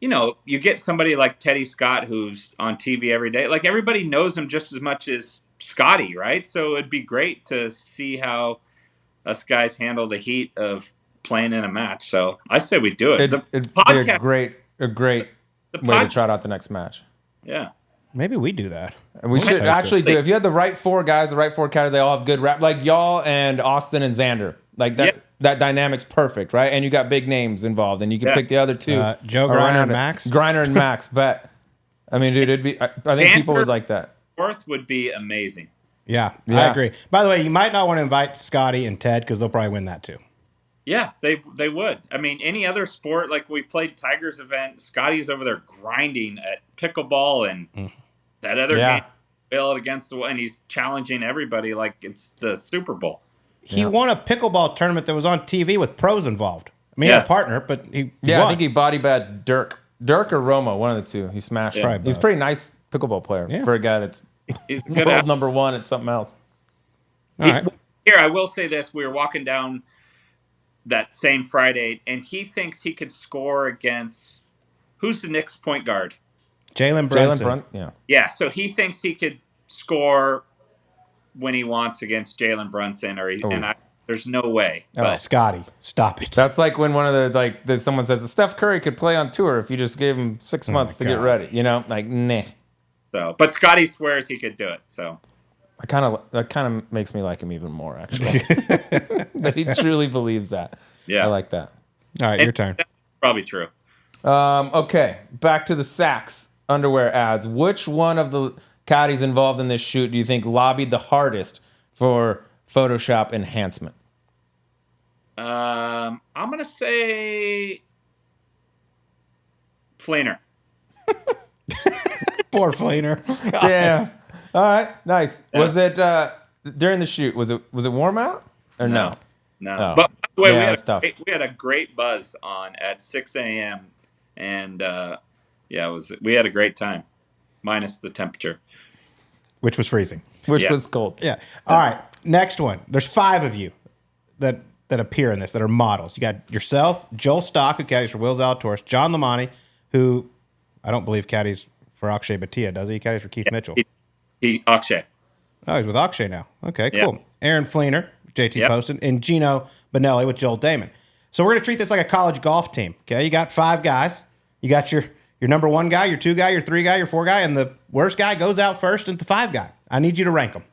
you get somebody like Teddy Scott who's on TV every day. Like, everybody knows him just as much as Scotty, right? So it'd be great to see how us guys handle the heat of playing in a match. So I say we do it. It'd be a great way to trot out the next match. Yeah. Maybe we do that. We should actually do. If you had the right four guys, the right four caddy, they all have good rap. Like y'all and Austin and Xander. Like that. That dynamic's perfect, right? And you got big names involved, and you can pick the other two. Joe Griner and Max. Griner and Max. But I mean, dude, it'd be. I think people would like that. Fourth would be amazing. Yeah, I agree. By the way, you might not want to invite Scotty and Ted because they'll probably win that too. Yeah, they would. I mean, any other sport, like we played Tiger's event, Scotty's over there grinding at pickleball and that other game, build against the and he's challenging everybody like it's the Super Bowl. He won a pickleball tournament that was on TV with pros involved. I mean, he had a partner, but he won. I think he body bad Dirk or Romo, one of the two. He smashed him. He's a pretty nice pickleball player for a guy that's he's good world number one at something else. All right. Here, I will say this: we were walking down that same Friday, and he thinks he could score against who's the Knicks point guard? Jalen Brunson. Yeah. So he thinks he could score when he wants against Jalen Brunson, there's no way. But Scotty, stop it. That's like when one of someone says Steph Curry could play on tour if you just gave him 6 months to get ready. You know, like nah. So, but Scotty swears he could do it. So, that kind of makes me like him even more, actually. That he truly believes that. Yeah, I like that. All right, your turn. That's probably true. Okay, back to the SAXX underwear ads. Which one of the caddies involved in this shoot do you think lobbied the hardest for Photoshop enhancement? I'm gonna say Fleener. Poor Fleener. Yeah. All right. Nice. Yeah. Was it during the shoot? Was it warm out or no? No. Oh. But by the way, we had a great buzz on at 6 a.m. and we had a great time, minus the temperature, which was freezing, which was cold. Yeah. All right. Next one. There's 5 of you that appear in this that are models. You got yourself, Joel Stock, who caddies for Wills Outdoors, John Lamani, who I don't believe caddies for Akshay Bhatia, does he? He caddies for Keith Mitchell. He Akshay. Oh, he's with Akshay now. Okay, cool. Yep. Aaron Fleener, JT posted, and Gino Bonelli with Joel Damon. So we're going to treat this like a college golf team, okay? You got 5 guys. You got your number 1 guy, your 2 guy, your 3 guy, your 4 guy, and the worst guy goes out first into the 5 guy. I need you to rank them.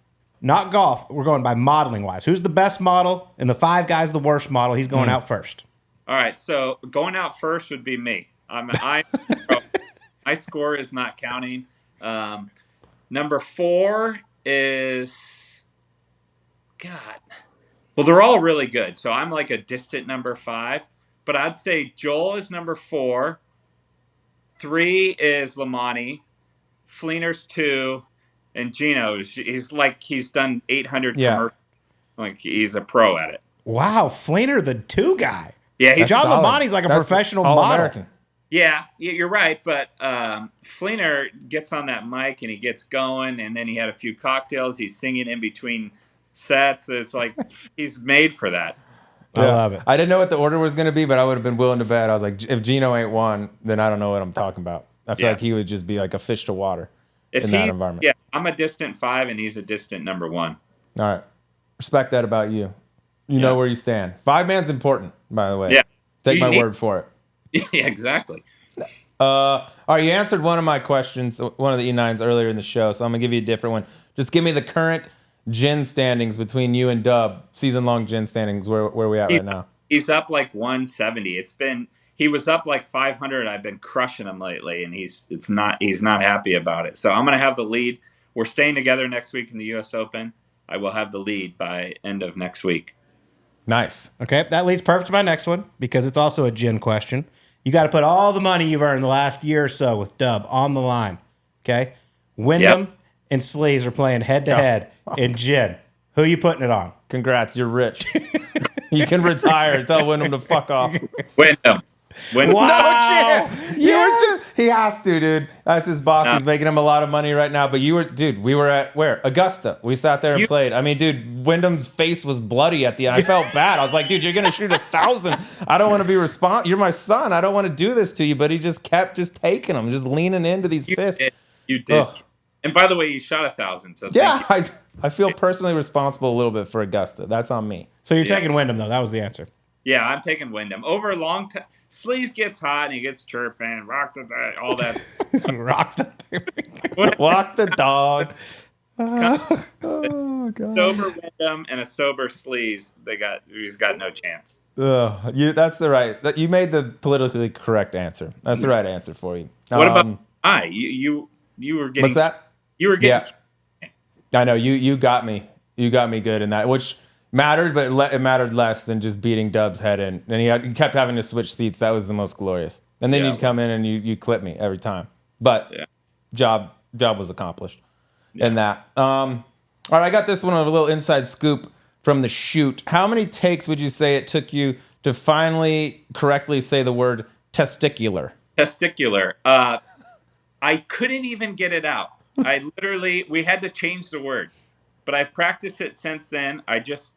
Not golf. We're going by modeling wise. Who's the best model? And the 5 guys the worst model. He's going out first. All right. So going out first would be me. My score is not counting. Number 4 is God. Well, they're all really good. So I'm like a distant number 5. But I'd say Joel is number 4. 3 is Lamani. Fleener's 2. And Gino, he's done 800 commercials. Like he's a pro at it. Wow, Fleener, the 2 guy. Yeah, John Lamani's like a professional model. American. Yeah, you're right. But Fleener gets on that mic and he gets going, and then he had a few cocktails. He's singing in between sets. It's like he's made for that. I love it. I didn't know what the order was going to be, but I would have been willing to bet. I was like, if Gino ain't won, then I don't know what I'm talking about. I feel like he would just be like a fish to water in that environment. Yeah, I'm a distant 5 and he's a distant number 1. All right. Respect that about you. You know where you stand. 5-man's important, by the way. Yeah. Take my word for it. Yeah, exactly. All right, you answered one of my questions, one of the E9s earlier in the show, so I'm going to give you a different one. Just give me the current gin standings between you and Dub, season-long gin standings, where we at right now. He's up like 170. He was up like 500. I've been crushing him lately, and he's not happy about it. So I'm going to have the lead. We're staying together next week in the U.S. Open. I will have the lead by end of next week. Nice. Okay, that leads perfect to my next one because it's also a gin question. You got to put all the money you've earned the last year or so with Dub on the line. Okay, Wyndham and Sleaze are playing head to head in gin. Who are you putting it on? Congrats, you're rich. You can retire. Tell Wyndham to fuck off. Wyndham. Wow. No chance. He has to, dude. That's his boss. He's making him a lot of money right now. But we were at where? Augusta. We sat there and played. I mean, dude, Wyndham's face was bloody at the end. I felt bad. I was like, dude, you're gonna shoot 1,000. I don't want to be You're my son. I don't want to do this to you. But he just kept taking them, just leaning into these fists. You did. Ugh. And by the way, you shot 1,000. So I feel personally responsible a little bit for Augusta. That's on me. So you're taking Wyndham though. That was the answer. Yeah, I'm taking Wyndham over a long time. Sleaze gets hot and he gets chirping, rock the all that. Walk the dog. Oh, God. Sober Wyndham and a sober Sleaze, he's got no chance. That's the right. You made the politically correct answer. That's the right answer for you. What about I? You were getting. What's that? You were getting. Yeah. I know you got me. You got me good in that. Which mattered, but it mattered less than just beating Dub's head in. And he kept having to switch seats. That was the most glorious. And then you'd come in and you clip me every time. But job was accomplished in that. All right, I got this one, a little inside scoop from the shoot. How many takes would you say it took you to finally correctly say the word testicular? Testicular. I couldn't even get it out. We had to change the word, but I've practiced it since then. I just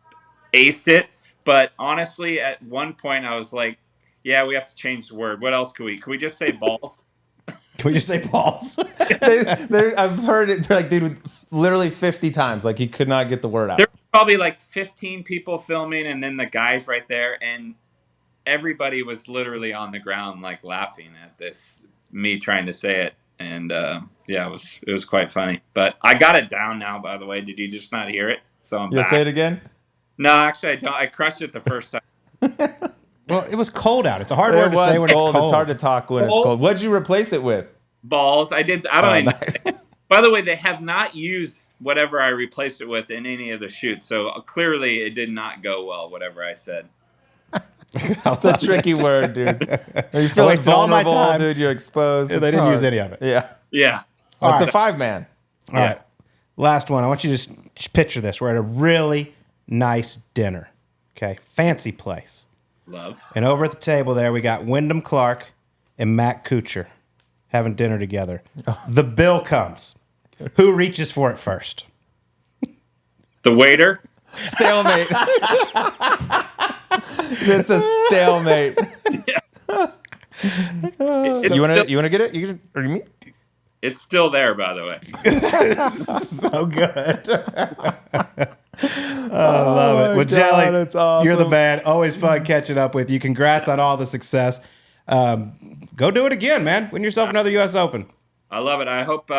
aced it. But honestly, at one point I was like, yeah, we have to change the word. What else could we just say balls? Can we just say balls? I've heard it like, dude, literally 50 times. Like he could not get the word out. There were probably like 15 people filming, and then the guys right there, and everybody was literally on the ground, like laughing at me trying to say it. And it was quite funny. But I got it down now, by the way. Did you just not hear it? So I'm back. Say it again? No, actually I don't. I crushed it the first time. Well, it was cold out. It's a hard word to say when it's cold. It's hard to talk when it's cold. What'd you replace it with? Balls. I don't even. Nice. By the way, they have not used whatever I replaced it with in any of the shoots. So clearly it did not go well, whatever I said. That's a tricky word, dude. You feel like vulnerable, dude. You're exposed. Yeah, they didn't use any of it. Yeah. Yeah. It's a 5-man. All right. Last one. I want you to just picture this. We're at a really nice dinner. Okay. Fancy place. Love. And over at the table there, we got Wyndham Clark and Matt Kuchar having dinner together. The bill comes. Who reaches for it first? The waiter. Stalemate. It's a stalemate. Yeah. You want to get it? Or you mean? It's still there, by the way. So good. I love it. Well, Jelly, that's awesome. You're the man. Always fun catching up with you. Congrats on all the success. Go do it again, man. Win yourself another U.S. Open. I love it. I hope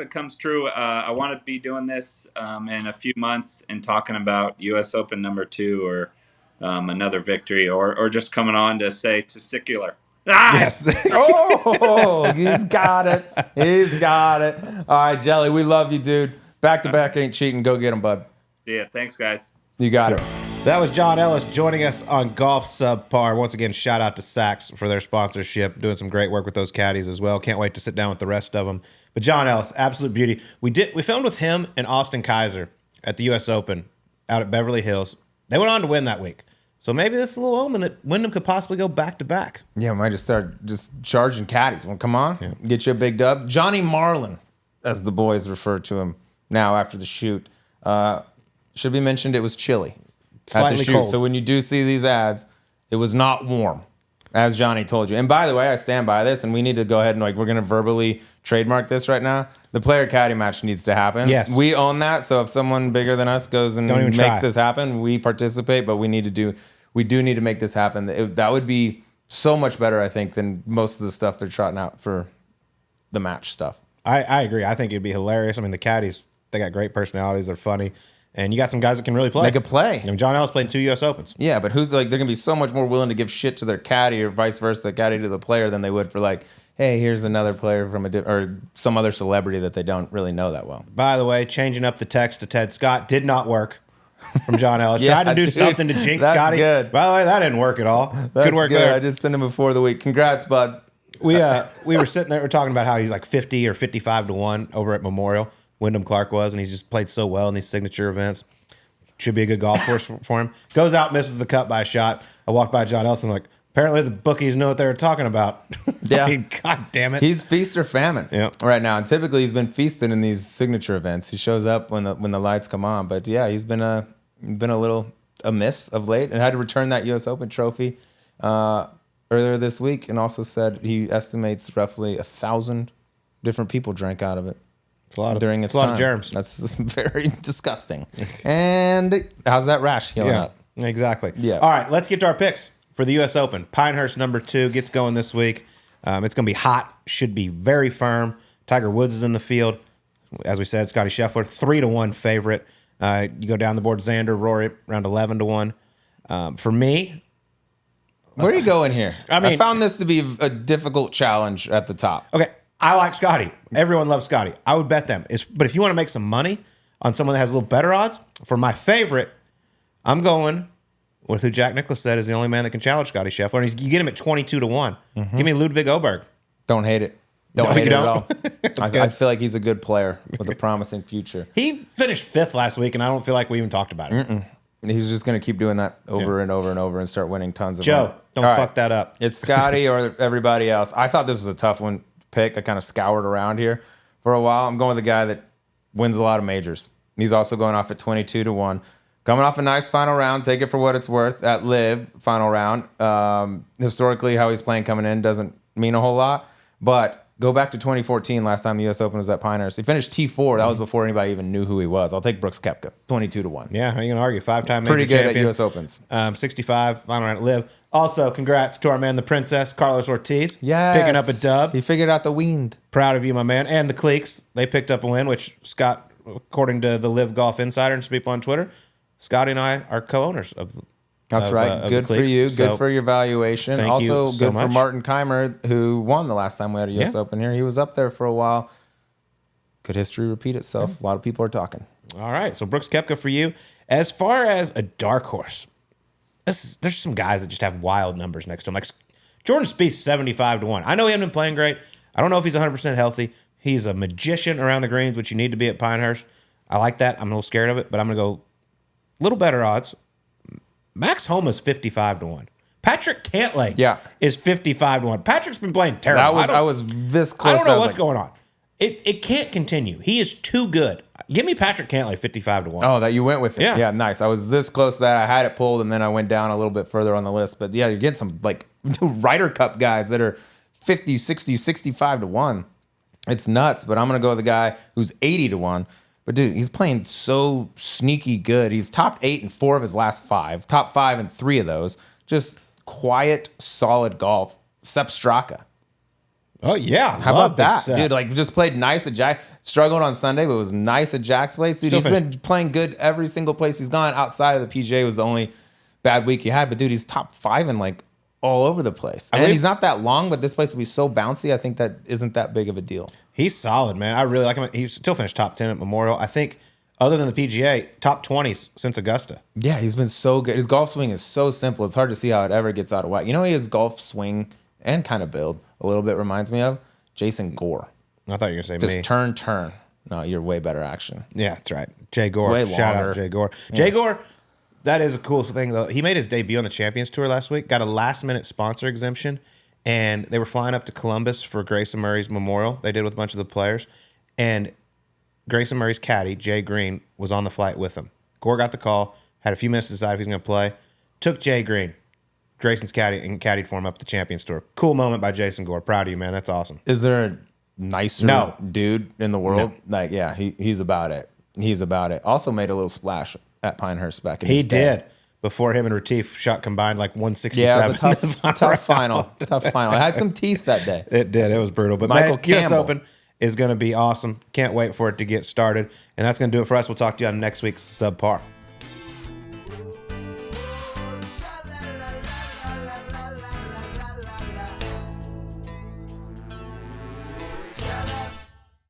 it comes true. I want to be doing this in a few months and talking about U.S. Open number 2 or another victory or just coming on to say testicular. Ah! Yes. He's got it. He's got it. All right, Jelly, we love you, dude. Back to back ain't cheating. Go get him, bud. See ya. Thanks, guys. You got it. That was John Ellis joining us on Golf Subpar. Once again, shout out to SAXX for their sponsorship. Doing some great work with those caddies as well. Can't wait to sit down with the rest of them. But John Ellis, absolute beauty. We filmed with him and Austin Kaiser at the U.S. Open out at Beverly Hills. They went on to win that week. So maybe this is a little omen that Wyndham could possibly go back to back. Yeah, we might just start charging caddies. Well, come on, Get you a big dub. Johnny Marlin, as the boys refer to him now after the shoot. Should be mentioned, it was chilly Slightly at the shoot. cold. So when you do see these ads, it was not warm, as Johnny told you. And by the way, I stand by this, and we need to go ahead and we're going to verbally trademark this right now. The player caddy match needs to happen. Yes. We own that. So if someone bigger than us goes and makes try. this happen, we participate, but we do need to make this happen. That would be so much better, I think, than most of the stuff they're trotting out for the match stuff. I agree. I think it'd be hilarious. I mean, the caddies, they got great personalities. They're funny. And you got some guys that can really play. They could play. I mean, John Ellis played in 2 U.S. Opens. Yeah, but they're going to be so much more willing to give shit to their caddy or vice versa, caddy to the player, than they would for hey, here's another player from or some other celebrity that they don't really know that well. By the way, changing up the text to Ted Scott did not work from John Ellis. Tried to do something to jinx that's Scotty. Good. By the way, that didn't work at all. Good work there. I just sent him before the week. Congrats, bud. We were sitting there, we're talking about how he's like 50 or 55 to 1 over at Memorial. Wyndham Clark was, and he's just played so well in these signature events. Should be a good golf course for him. Goes out, misses the cut by a shot. I walked by John Ellis and I'm like, apparently the bookies know what they were talking about. Yeah. I mean, God damn it. He's feast or famine right now. And typically he's been feasting in these signature events. He shows up when the lights come on. But yeah, he's been a little amiss of late and had to return that U.S. Open trophy earlier this week, and also said he estimates roughly 1,000 different people drank out of it. It's a lot of during its a lot time. of germs. That's very disgusting. And how's that rash healing up? Exactly. Yeah. All right, let's get to our picks for the U.S. Open. Pinehurst number 2 gets going this week. It's going to be hot. Should be very firm. Tiger Woods is in the field. As we said, Scotty Scheffler, 3-1 favorite. You go down the board, Xander, Rory, around 11 to 1. For me, where do you go in here? I mean, I found this to be a difficult challenge at the top. Okay, I like Scotty. Everyone loves Scotty. I would bet them. But if you want to make some money on someone that has a little better odds, for my favorite, I'm going with who Jack Nicklaus said is the only man that can challenge Scotty Scheffler. And you get him at 22 to 1. Give me Ludwig Oberg. Don't hate it. Don't No, hate you it at don't? all. I feel like he's a good player with a promising future. He finished 5th last week, and I don't feel like we even talked about it. He's just going to keep doing that over and over and over and start winning tons of Joe, money. don't All fuck right. that up. It's Scotty or everybody else. I thought this was a tough one to pick. I kind of scoured around here for a while. I'm going with a guy that wins a lot of majors. He's also going off at 22 to 1. Coming off a nice final round. Take it for what it's worth at Live final round. Historically, how he's playing coming in doesn't mean a whole lot. But go back to 2014, last time the U.S. Open was at Pinehurst. He finished T4. That was before anybody even knew who he was. I'll take Brooks Koepka, 22 to 1. Yeah, how are you going to argue? 5-time major Pretty good champion. at U.S. Opens. 65, final round at Live. Also, congrats to our man, the Princess, Carlos Ortiz. Yes. Picking up a dub. He figured out the wind. Proud of you, my man. And the Cleeks, they picked up a win, which Scott, according to the Live Golf Insider and some people on Twitter, Scotty and I are co-owners of That's right. of Good the for Cleeks. you. So, Good for your valuation. thank you Also, so good for much. Martin Keimer, who won the last time we had a U.S. Yeah. Open here. He was up there for a while. Could history repeat itself? A lot of people are talking. All right, so Brooks Koepka for you. As far as a dark horse, there's some guys that just have wild numbers next to him. Like Jordan Spieth, 75 to 1. I know he hasn't been playing great. I don't know if he's 100% healthy. He's a magician around the greens, which you need to be at Pinehurst. I like that. I'm a little scared of it, but I'm going to go a little better odds. Max Homa's 55 to 1. Patrick Cantlay is 55 to 1. Patrick's been playing terrible. I was this close. I don't know what's like, going on. It can't continue. He is too good. Give me Patrick Cantlay 55 to 1. Oh, that you went with it. Yeah. Yeah, nice. I was this close to that. I had it pulled, and then I went down a little bit further on the list. But yeah, you're getting some like Ryder Cup guys that are 50, 60, 65 to 1. It's nuts, but I'm going to go with the guy who's 80 to 1. But dude, he's playing so sneaky good. He's top 8 in 4 of his last 5, top 5 in 3 of those. Just quiet, solid golf. Sepp Straka. Oh, yeah. How Love about that, Sepp. dude? Like, just played nice at Jack. Struggled on Sunday, but was nice at Jack's place. Dude, Still he's been playing good every single place he's gone. Outside of the PGA was the only bad week he had. But dude, he's top 5 in like all over the place. And he's not that long, but this place will be so bouncy. I think that isn't that big of a deal. He's solid, man. I really like him. He still finished top 10 at Memorial. I think, other than the PGA, top 20s since Augusta. Yeah, he's been so good. His golf swing is so simple. It's hard to see how it ever gets out of whack. You know, his golf swing and kind of build a little bit reminds me of Jason Gore. I thought you were going to say Just me. turn. No, you're way better action. Yeah, that's right. Jay Gore. Way Shout longer. out Jay Gore. Jay Gore, that is a cool thing, though. He made his debut on the Champions Tour last week, got a last-minute sponsor exemption, and they were flying up to Columbus for Grayson Murray's memorial. They did with a bunch of the players, and Grayson Murray's caddy, Jay Green, was on the flight with him. Gore got the call, had a few minutes to decide if he's going to play, took Jay Green, Grayson's caddy, and caddied for him up at the Champions Tour. Cool moment by Jason Gore. Proud of you, man. That's awesome. Is there a nicer dude in the world? Like, yeah, he's about it. He's about it. Also made a little splash at Pinehurst back in his day. He did. Before him and Retief shot combined like 167. Yeah, it was a tough final. Tough final. It had some teeth that day. It did. It was brutal. But Michael man, US Campbell. Open is going to be awesome. Can't wait for it to get started. And that's going to do it for us. We'll talk to you on next week's Subpar.